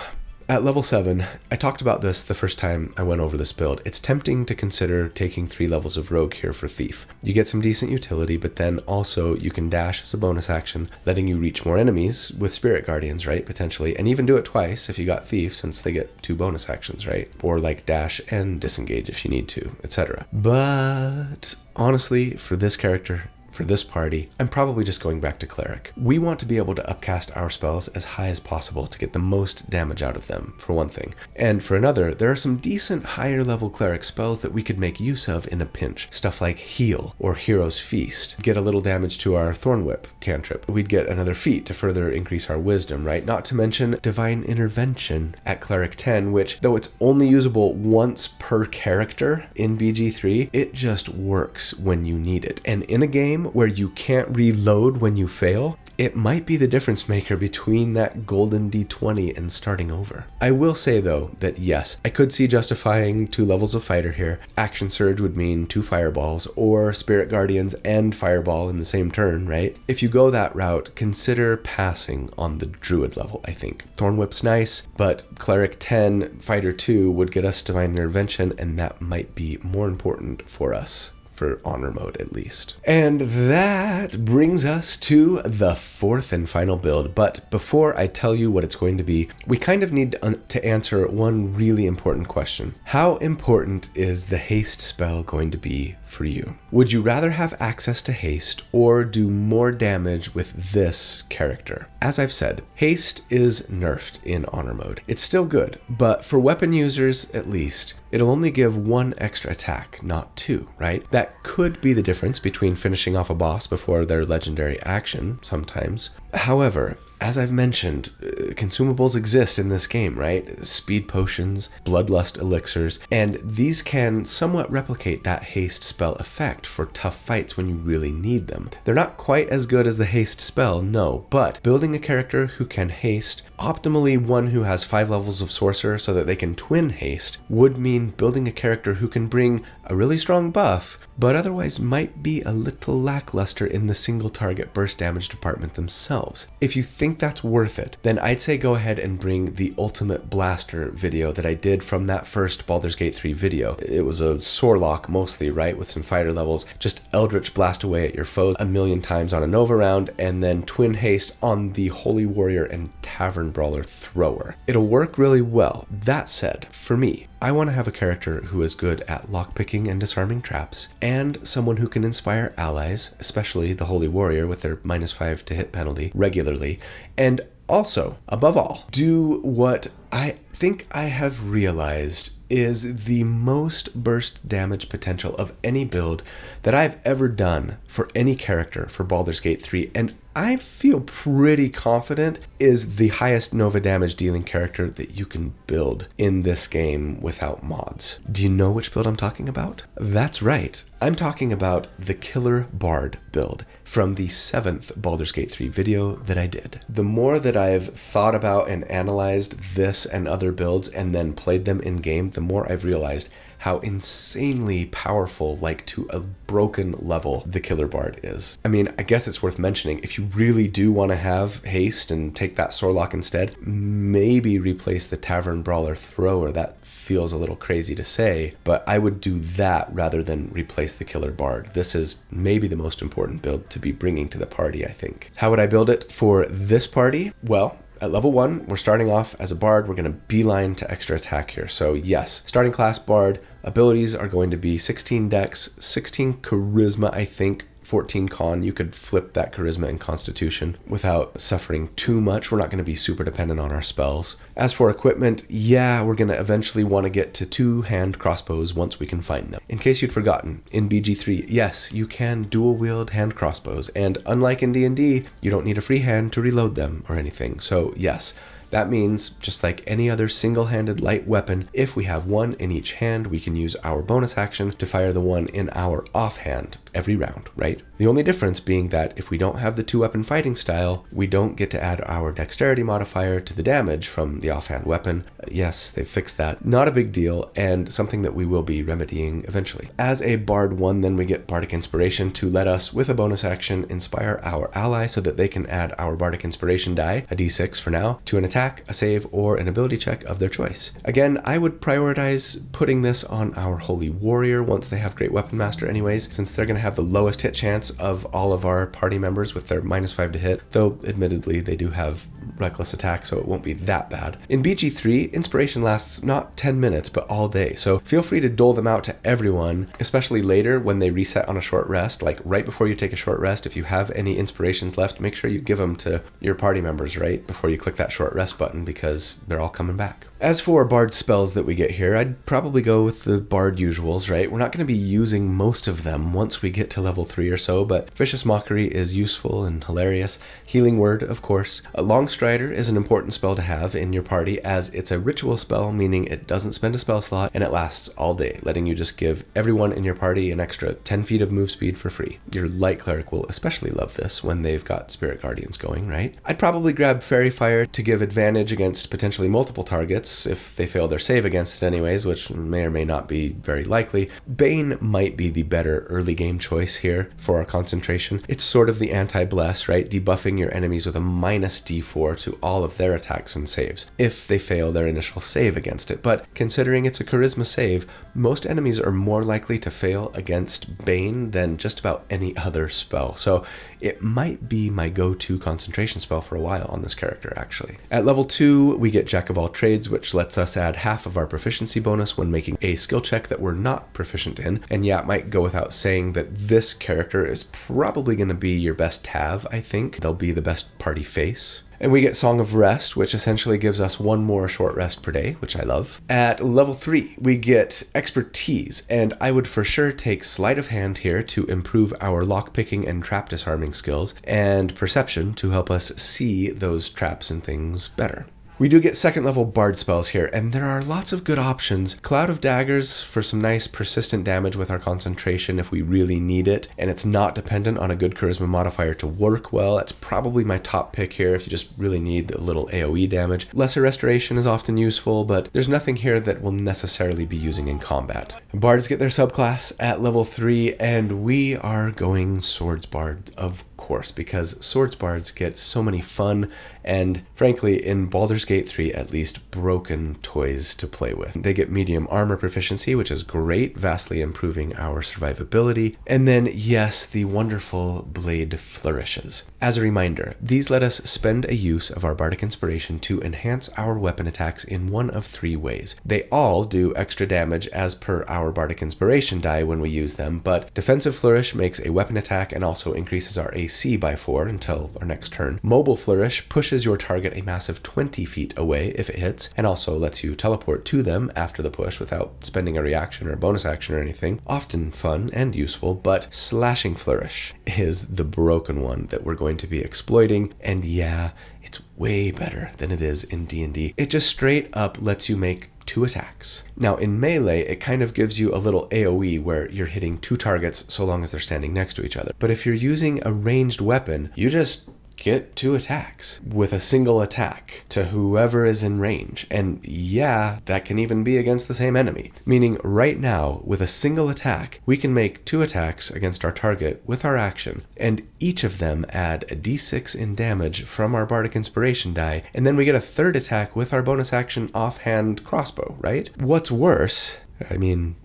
S1: At level 7, I talked about this the first time I went over this build. It's tempting to consider taking 3 levels of Rogue here for Thief. You get some decent utility, but then also you can dash as a bonus action, letting you reach more enemies with Spirit Guardians, right, potentially, and even do it twice if you got Thief, since they get 2 bonus actions, right, or like dash and disengage if you need to, etc. But honestly, for this character, for this party, I'm probably just going back to Cleric. We want to be able to upcast our spells as high as possible to get the most damage out of them, for one thing. And for another, there are some decent higher level Cleric spells that we could make use of in a pinch. Stuff like Heal or Hero's Feast. Get a little damage to our Thorn Whip cantrip. We'd get another feat to further increase our wisdom, right? Not to mention Divine Intervention at Cleric 10, which, though it's only usable once per character in BG3, it just works when you need it. And in a game where you can't reload when you fail, it might be the difference maker between that golden D20 and starting over. I will say though that yes, I could see justifying 2 levels of fighter here. Action Surge would mean 2 fireballs, or Spirit Guardians and Fireball in the same turn, right? If you go that route, consider passing on the Druid level, I think. Thorn Whip's nice, but Cleric 10, Fighter 2 would get us Divine Intervention, and that might be more important for us. For honor mode at least. And that brings us to the 4th and final build. But before I tell you what it's going to be, we kind of need to answer one really important question. How important is the haste spell going to be for you? Would you rather have access to haste or do more damage with this character? As I've said, haste is nerfed in honor mode. It's still good, but for weapon users at least, it'll only give 1 extra attack, not 2, right? That could be the difference between finishing off a boss before their legendary action sometimes. However, as I've mentioned, consumables exist in this game, right? Speed potions, bloodlust elixirs, and these can somewhat replicate that haste spell effect for tough fights when you really need them. They're not quite as good as the haste spell, no, but building a character who can haste, optimally one who has 5 levels of sorcerer so that they can twin haste, would mean building a character who can bring a really strong buff, but otherwise might be a little lackluster in the single target burst damage department themselves. If you think that's worth it, then I'd say go ahead and bring the Ultimate Blaster video that I did from that first Baldur's Gate 3 video. It was a Sorelock mostly, right, with some fighter levels. Just Eldritch Blast away at your foes 1,000,000 times on a Nova round, and then Twin Haste on the Holy Warrior and Tavern Brawler Thrower. It'll work really well. That said, for me, I want to have a character who is good at lockpicking and disarming traps, and someone who can inspire allies, especially the Holy Warrior with their -5 to hit penalty, regularly, and also, above all, do what I think I have realized is the most burst damage potential of any build that I've ever done for any character for Baldur's Gate 3, and I feel pretty confident is the highest Nova damage dealing character that you can build in this game without mods. Do you know which build I'm talking about? That's right. I'm talking about the Killer Bard build from the 7th Baldur's Gate 3 video that I did. The more that I've thought about and analyzed this and other builds and then played them in game, the more I've realized how insanely powerful, like to a broken level, the Killer Bard is. I mean, I guess it's worth mentioning, if you really do want to have haste and take that Sorelock instead, maybe replace the Tavern Brawler Thrower. That feels a little crazy to say, but I would do that rather than replace the Killer Bard. This is maybe the most important build to be bringing to the party, I think. How would I build it for this party? Well, at level 1, we're starting off as a bard. We're going to beeline to extra attack here. So yes, starting class bard, abilities are going to be 16 dex, 16 charisma, I think, 14 con. You could flip that charisma and constitution without suffering too much. We're not going to be super dependent on our spells. As for equipment, yeah, we're going to eventually want to get to 2-hand crossbows once we can find them. In case you'd forgotten, in BG3, yes, you can dual wield hand crossbows, and unlike in D&D, you don't need a free hand to reload them or anything. So yes, that means, just like any other single-handed light weapon, if we have one in each hand, we can use our bonus action to fire the one in our offhand. every round, right? The only difference being that if we don't have the 2-weapon fighting style, we don't get to add our dexterity modifier to the damage from the offhand weapon. Yes, they fixed that. Not a big deal, and something that we will be remedying eventually. As a Bard 1, then we get Bardic Inspiration to let us, with a bonus action, inspire our ally so that they can add our Bardic Inspiration die, a d6 for now, to an attack, a save, or an ability check of their choice. Again, I would prioritize putting this on our Holy Warrior once they have Great Weapon Master anyways, since they're going to have the lowest hit chance of all of our party members with their -5 to hit, though admittedly they do have reckless attack, so it won't be that bad. In BG3, inspiration lasts not 10 minutes, but all day, so feel free to dole them out to everyone, especially later when they reset on a short rest. Like right before you take a short rest, if you have any inspirations left, make sure you give them to your party members right before you click that short rest button, because they're all coming back. As for Bard spells that we get here, I'd probably go with the Bard usuals, right? We're not going to be using most of them once we get to level 3 or so, but Vicious Mockery is useful and hilarious. Healing Word, of course. A Long Strider is an important spell to have in your party, as it's a ritual spell, meaning it doesn't spend a spell slot and it lasts all day, letting you just give everyone in your party an extra 10 feet of move speed for free. Your Light Cleric will especially love this when they've got Spirit Guardians going, right? I'd probably grab Fairy Fire to give advantage against potentially multiple targets if they fail their save against it anyways, which may or may not be very likely. Bane might be the better early game choice here for our concentration. It's sort of the anti-bless, right? Debuffing your enemies with a -d4 to all of their attacks and saves if they fail their initial save against it. But considering it's a charisma save, most enemies are more likely to fail against Bane than just about any other spell. So it might be my go-to concentration spell for a while on this character, actually. At level 2, we get Jack of All Trades, which lets us add half of our proficiency bonus when making a skill check that we're not proficient in. And yeah, it might go without saying that this character is probably going to be your best Tav, I think. They'll be the best party face. And we get Song of Rest, which essentially gives us one more short rest per day, which I love. At level 3, we get Expertise, and I would for sure take Sleight of Hand here to improve our lockpicking and trap disarming skills, and Perception to help us see those traps and things better. We do get second level Bard spells here, and there are lots of good options. Cloud of Daggers for some nice persistent damage with our concentration if we really need it, and it's not dependent on a good charisma modifier to work well. That's probably my top pick here if you just really need a little AoE damage. Lesser Restoration is often useful, but there's nothing here that we'll necessarily be using in combat. Bards get their subclass at level 3, and we are going Swords Bard, of course, because Swords Bards get so many fun and, frankly, in Baldur's Gate 3 at least, broken toys to play with. They get medium armor proficiency, which is great, vastly improving our survivability. And then, yes, the wonderful Blade Flourishes. As a reminder, these let us spend a use of our Bardic Inspiration to enhance our weapon attacks in one of 3 ways. They all do extra damage as per our Bardic Inspiration die when we use them, but Defensive Flourish makes a weapon attack and also increases our AC by 4 until our next turn. Mobile Flourish pushes your target a massive 20 feet away if it hits, and also lets you teleport to them after the push without spending a reaction or a bonus action or anything. Often fun and useful, but Slashing Flourish is the broken one that we're going to be exploiting, and yeah, it's way better than it is in D&D. It just straight up lets you make 2 attacks. Now in melee, it kind of gives you a little AoE where you're hitting 2 targets so long as they're standing next to each other. But if you're using a ranged weapon, you just get 2 attacks with a single attack to whoever is in range. And yeah, that can even be against the same enemy. Meaning right now, with a single attack, we can make 2 attacks against our target with our action, and each of them add a d6 in damage from our Bardic Inspiration die, and then we get a 3rd attack with our bonus action offhand crossbow, right? What's worse,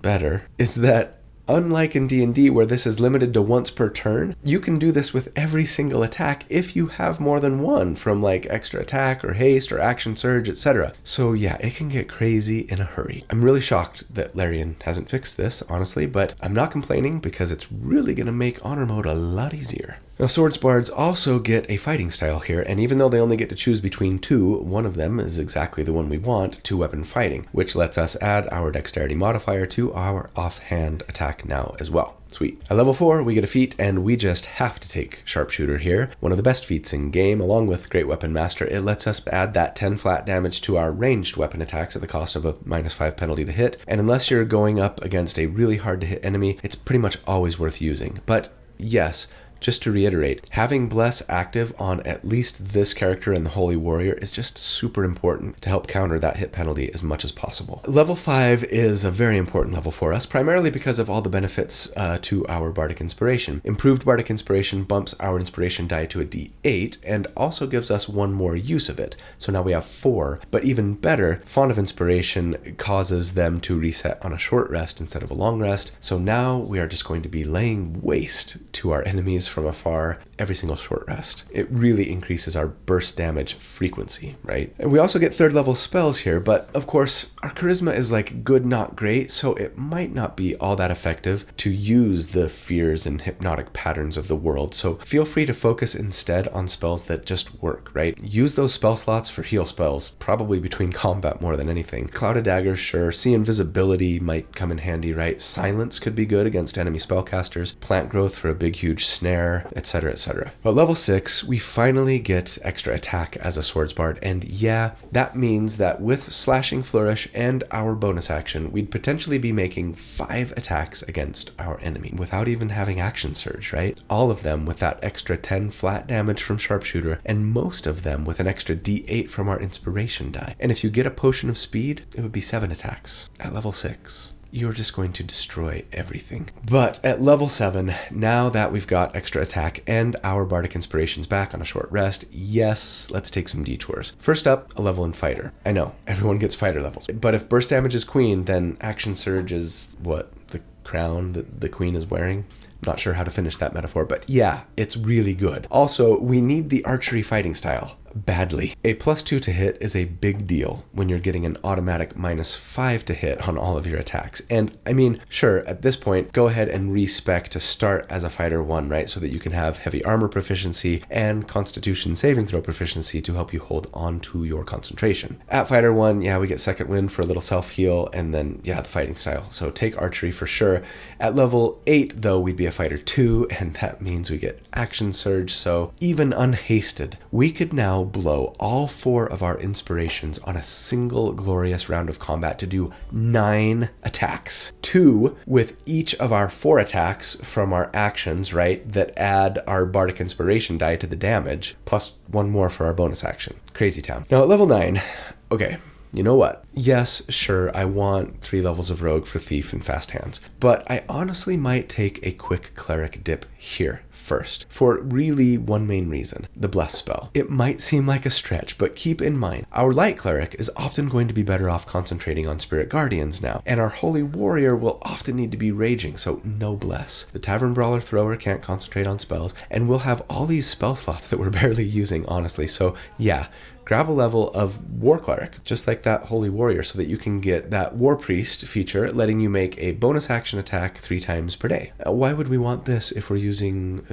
S1: better, is that unlike in D&D where this is limited to once per turn, you can do this with every single attack if you have more than one from like extra attack or haste or action surge, etc. So yeah, it can get crazy in a hurry. I'm really shocked that Larian hasn't fixed this, honestly, but I'm not complaining because it's really going to make honor mode a lot easier. Now, Swords Bards also get a fighting style here, and even though they only get to choose between two, one of them is exactly the one we want, two-weapon fighting, which lets us add our dexterity modifier to our offhand attack now as well. Sweet. At level 4, we get a feat, and we just have to take Sharpshooter here. One of the best feats in game, along with Great Weapon Master. It lets us add that 10 flat damage to our ranged weapon attacks at the cost of a -5 penalty to hit. And unless you're going up against a really hard to hit enemy, it's pretty much always worth using. But yes, just to reiterate, having Bless active on at least this character and the Holy Warrior is just super important to help counter that hit penalty as much as possible. Level 5 is a very important level for us, primarily because of all the benefits to our Bardic Inspiration. Improved Bardic Inspiration bumps our Inspiration die to a D8 and also gives us one more use of it. So now we have 4, but even better, Font of Inspiration causes them to reset on a short rest instead of a long rest. So now we are just going to be laying waste to our enemies from afar every single short rest. It really increases our burst damage frequency, right? And we also get 3rd level spells here, but of course our charisma is like good, not great, so it might not be all that effective to use the fears and hypnotic patterns of the world. So feel free to focus instead on spells that just work, right? Use those spell slots for heal spells, probably between combat more than anything. Clouded Daggers, sure. See Invisibility might come in handy, right? Silence could be good against enemy spellcasters. Plant Growth for a big huge snare, etc., etc. But level 6, we finally get extra attack as a Swords Bard, and yeah, that means that with Slashing Flourish and our bonus action, we'd potentially be making 5 attacks against our enemy without even having Action Surge, right? All of them with that extra 10 flat damage from Sharpshooter, and most of them with an extra D8 from our Inspiration die. And if you get a Potion of Speed, it would be 7 attacks at level 6. You're just going to destroy everything. But at level 7, now that we've got extra attack and our Bardic Inspiration's back on a short rest, yes, let's take some detours. First up, a level in Fighter. I know, everyone gets Fighter levels. But if Burst Damage is Queen, then Action Surge is what? The crown that the Queen is wearing? Not sure how to finish that metaphor, but yeah, it's really good. Also, we need the Archery Fighting style badly. A +2 to hit is a big deal when you're getting an automatic -5 to hit on all of your attacks. And I mean, sure, at this point, go ahead and respec to start as a Fighter 1, right? So that you can have heavy armor proficiency and Constitution saving throw proficiency to help you hold on to your concentration. At Fighter 1, yeah, we get Second Wind for a little self-heal, and then, yeah, the fighting style. So take Archery for sure. At level 8, though, we'd be a Fighter 2, and that means we get Action Surge. So even unhasted, we could now blow all 4 of our inspirations on a single glorious round of combat to do 9 attacks. 2 with each of our 4 attacks from our actions, right, that add our Bardic Inspiration die to the damage, plus 1 more for our bonus action. Crazy town. Now at level 9, okay, you know what? Yes, sure, I want 3 levels of Rogue for Thief and Fast Hands, but I honestly might take a quick Cleric dip here first, for really one main reason, the Bless spell. It might seem like a stretch, but keep in mind, our Light Cleric is often going to be better off concentrating on Spirit Guardians now, and our Holy Warrior will often need to be raging, so no Bless. The Tavern Brawler Thrower can't concentrate on spells, and we'll have all these spell slots that we're barely using, honestly, so yeah, grab a level of War Cleric, just like that Holy Warrior, so that you can get that War Priest feature, letting you make a bonus action attack 3 times per day. Why would we want this if we're using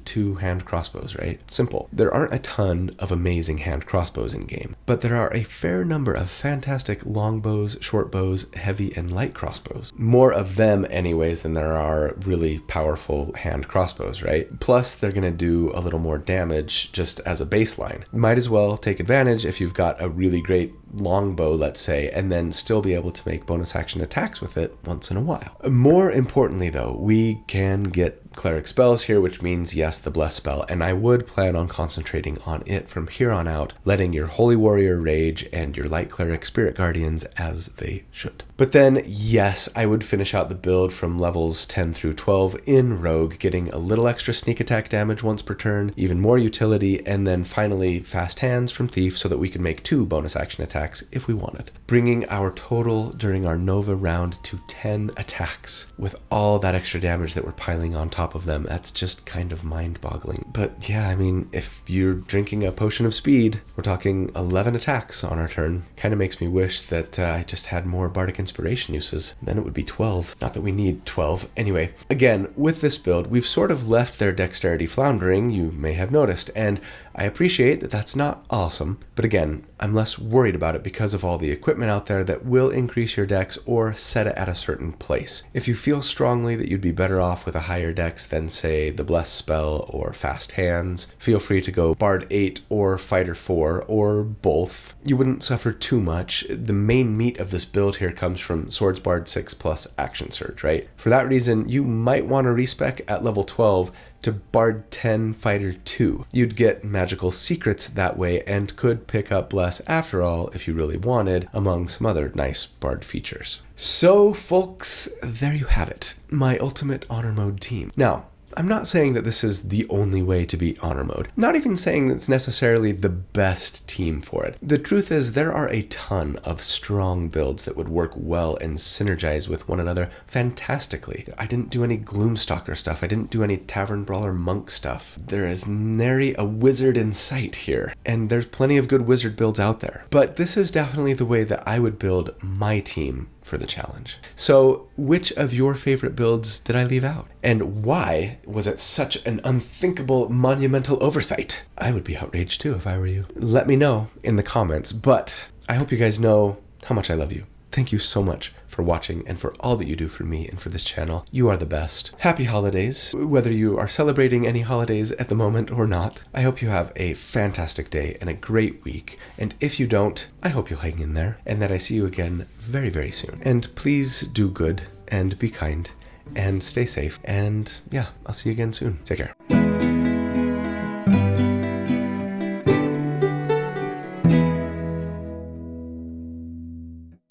S1: 2 hand crossbows, right? Simple. There aren't a ton of amazing hand crossbows in game, but there are a fair number of fantastic longbows, short bows, heavy and light crossbows. More of them anyways than there are really powerful hand crossbows, right? Plus they're going to do a little more damage just as a baseline. Might as well take advantage if you've got a really great longbow, let's say, and then still be able to make bonus action attacks with it once in a while. More importantly though, we can get Cleric spells here, which means yes, the Bless spell, and I would plan on concentrating on it from here on out, letting your Holy Warrior rage and your Light Cleric Spirit Guardians as they should. But then, yes, I would finish out the build from levels 10 through 12 in Rogue, getting a little extra sneak attack damage once per turn, even more utility, and then finally Fast Hands from Thief so that we can make 2 bonus action attacks if we wanted, bringing our total during our Nova round to 10 attacks with all that extra damage that we're piling on top top of them. That's just kind of mind-boggling. But yeah, I mean, if you're drinking a potion of speed, we're talking 11 attacks on our turn. Kind of makes me wish that I just had more bardic inspiration uses. Then it would be 12. Not that we need 12. Anyway, again, with this build, we've sort of left their dexterity floundering, you may have noticed, and I appreciate that that's not awesome, but again, I'm less worried about it because of all the equipment out there that will increase your dex or set it at a certain place. If you feel strongly that you'd be better off with a higher dex than, say, the Bless spell or Fast Hands, feel free to go Bard 8 or Fighter 4 or both. You wouldn't suffer too much. The main meat of this build here comes from Swords Bard 6 plus Action Surge, right? For that reason, you might want to respec at level 12 to Bard 10 Fighter 2. You'd get magical secrets that way and could pick up Bless after all if you really wanted, among some other nice Bard features. So folks, there you have it, my ultimate honor mode team. Now, I'm not saying that this is the only way to beat honor mode. Not even saying that it's necessarily the best team for it. The truth is there are a ton of strong builds that would work well and synergize with one another fantastically. I didn't do any Gloomstalker stuff. I didn't do any Tavern Brawler Monk stuff. There is nary a wizard in sight here, and there's plenty of good wizard builds out there. But this is definitely the way that I would build my team for the challenge. So which of your favorite builds did I leave out? And why was it such an unthinkable, monumental oversight? I would be outraged too if I were you. Let me know in the comments, but I hope you guys know how much I love you. Thank you so much for watching and for all that you do for me and for this channel. You are the best. Happy holidays, whether you are celebrating any holidays at the moment or not. I hope you have a fantastic day and a great week. And if you don't, I hope you'll hang in there and that I see you again very, very soon. And please do good and be kind and stay safe. And yeah, I'll see you again soon. Take care.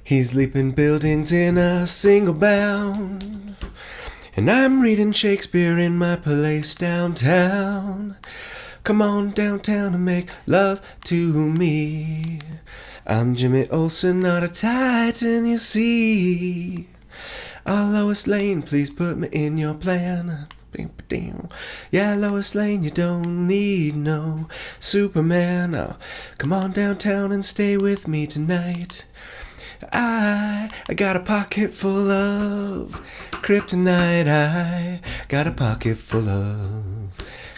S1: He's leaping buildings in a single bound, and I'm reading Shakespeare in my place downtown. Come on downtown and make love to me. I'm Jimmy Olsen, not a Titan, you see. Lois Lane, please put me in your plan. Yeah, Lois Lane, you don't need no Superman. Oh, come on downtown and stay with me tonight. I got a pocket full of kryptonite. I got a pocket full of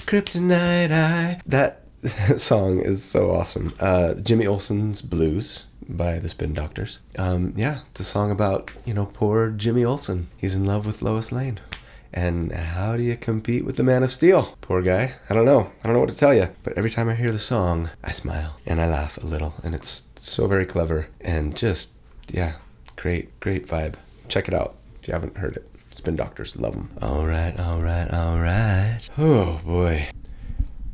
S1: kryptonite. That song is so awesome. Jimmy Olsen's Blues by the Spin Doctors. Yeah, it's a song about, poor Jimmy Olsen. He's in love with Lois Lane. And how do you compete with the Man of Steel? Poor guy. I don't know what to tell you. But every time I hear the song, I smile and I laugh a little. And it's so very clever and just, yeah, great vibe. Check it out if you haven't heard it. Spin Doctors, love them. All right. Oh boy.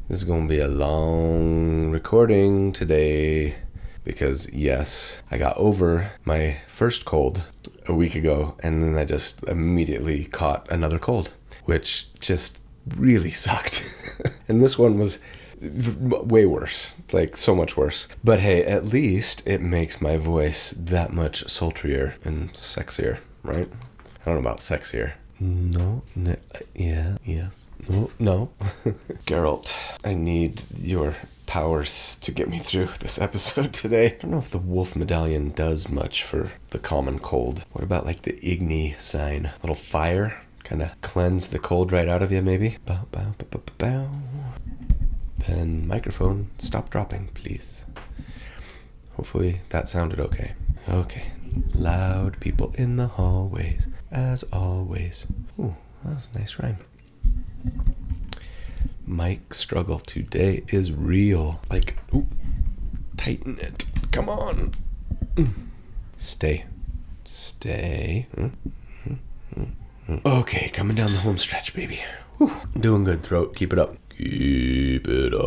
S1: This is going to be a long recording today because, yes, I got over my first cold a week ago and then I just immediately caught another cold, which just really sucked. And this one was way worse, like so much worse. But hey, at least it makes my voice that much sultrier and sexier, right? I don't know about sexier. No, yes. No. Geralt, I need your powers to get me through this episode today. I don't know if the wolf medallion does much for the common cold. What about like the Igni sign? A little fire? Kind of cleanse the cold right out of you, maybe? Bow, bow, bow, bow, bow. Then microphone, stop dropping, please. Hopefully that sounded okay. Okay. Loud people in the hallways, as always. Ooh, that was a nice rhyme. Mic struggle today is real. Like, ooh, tighten it. Come on. Stay. Okay, coming down the home stretch, baby. Whew. Doing good, throat. Keep it up. Keep it up.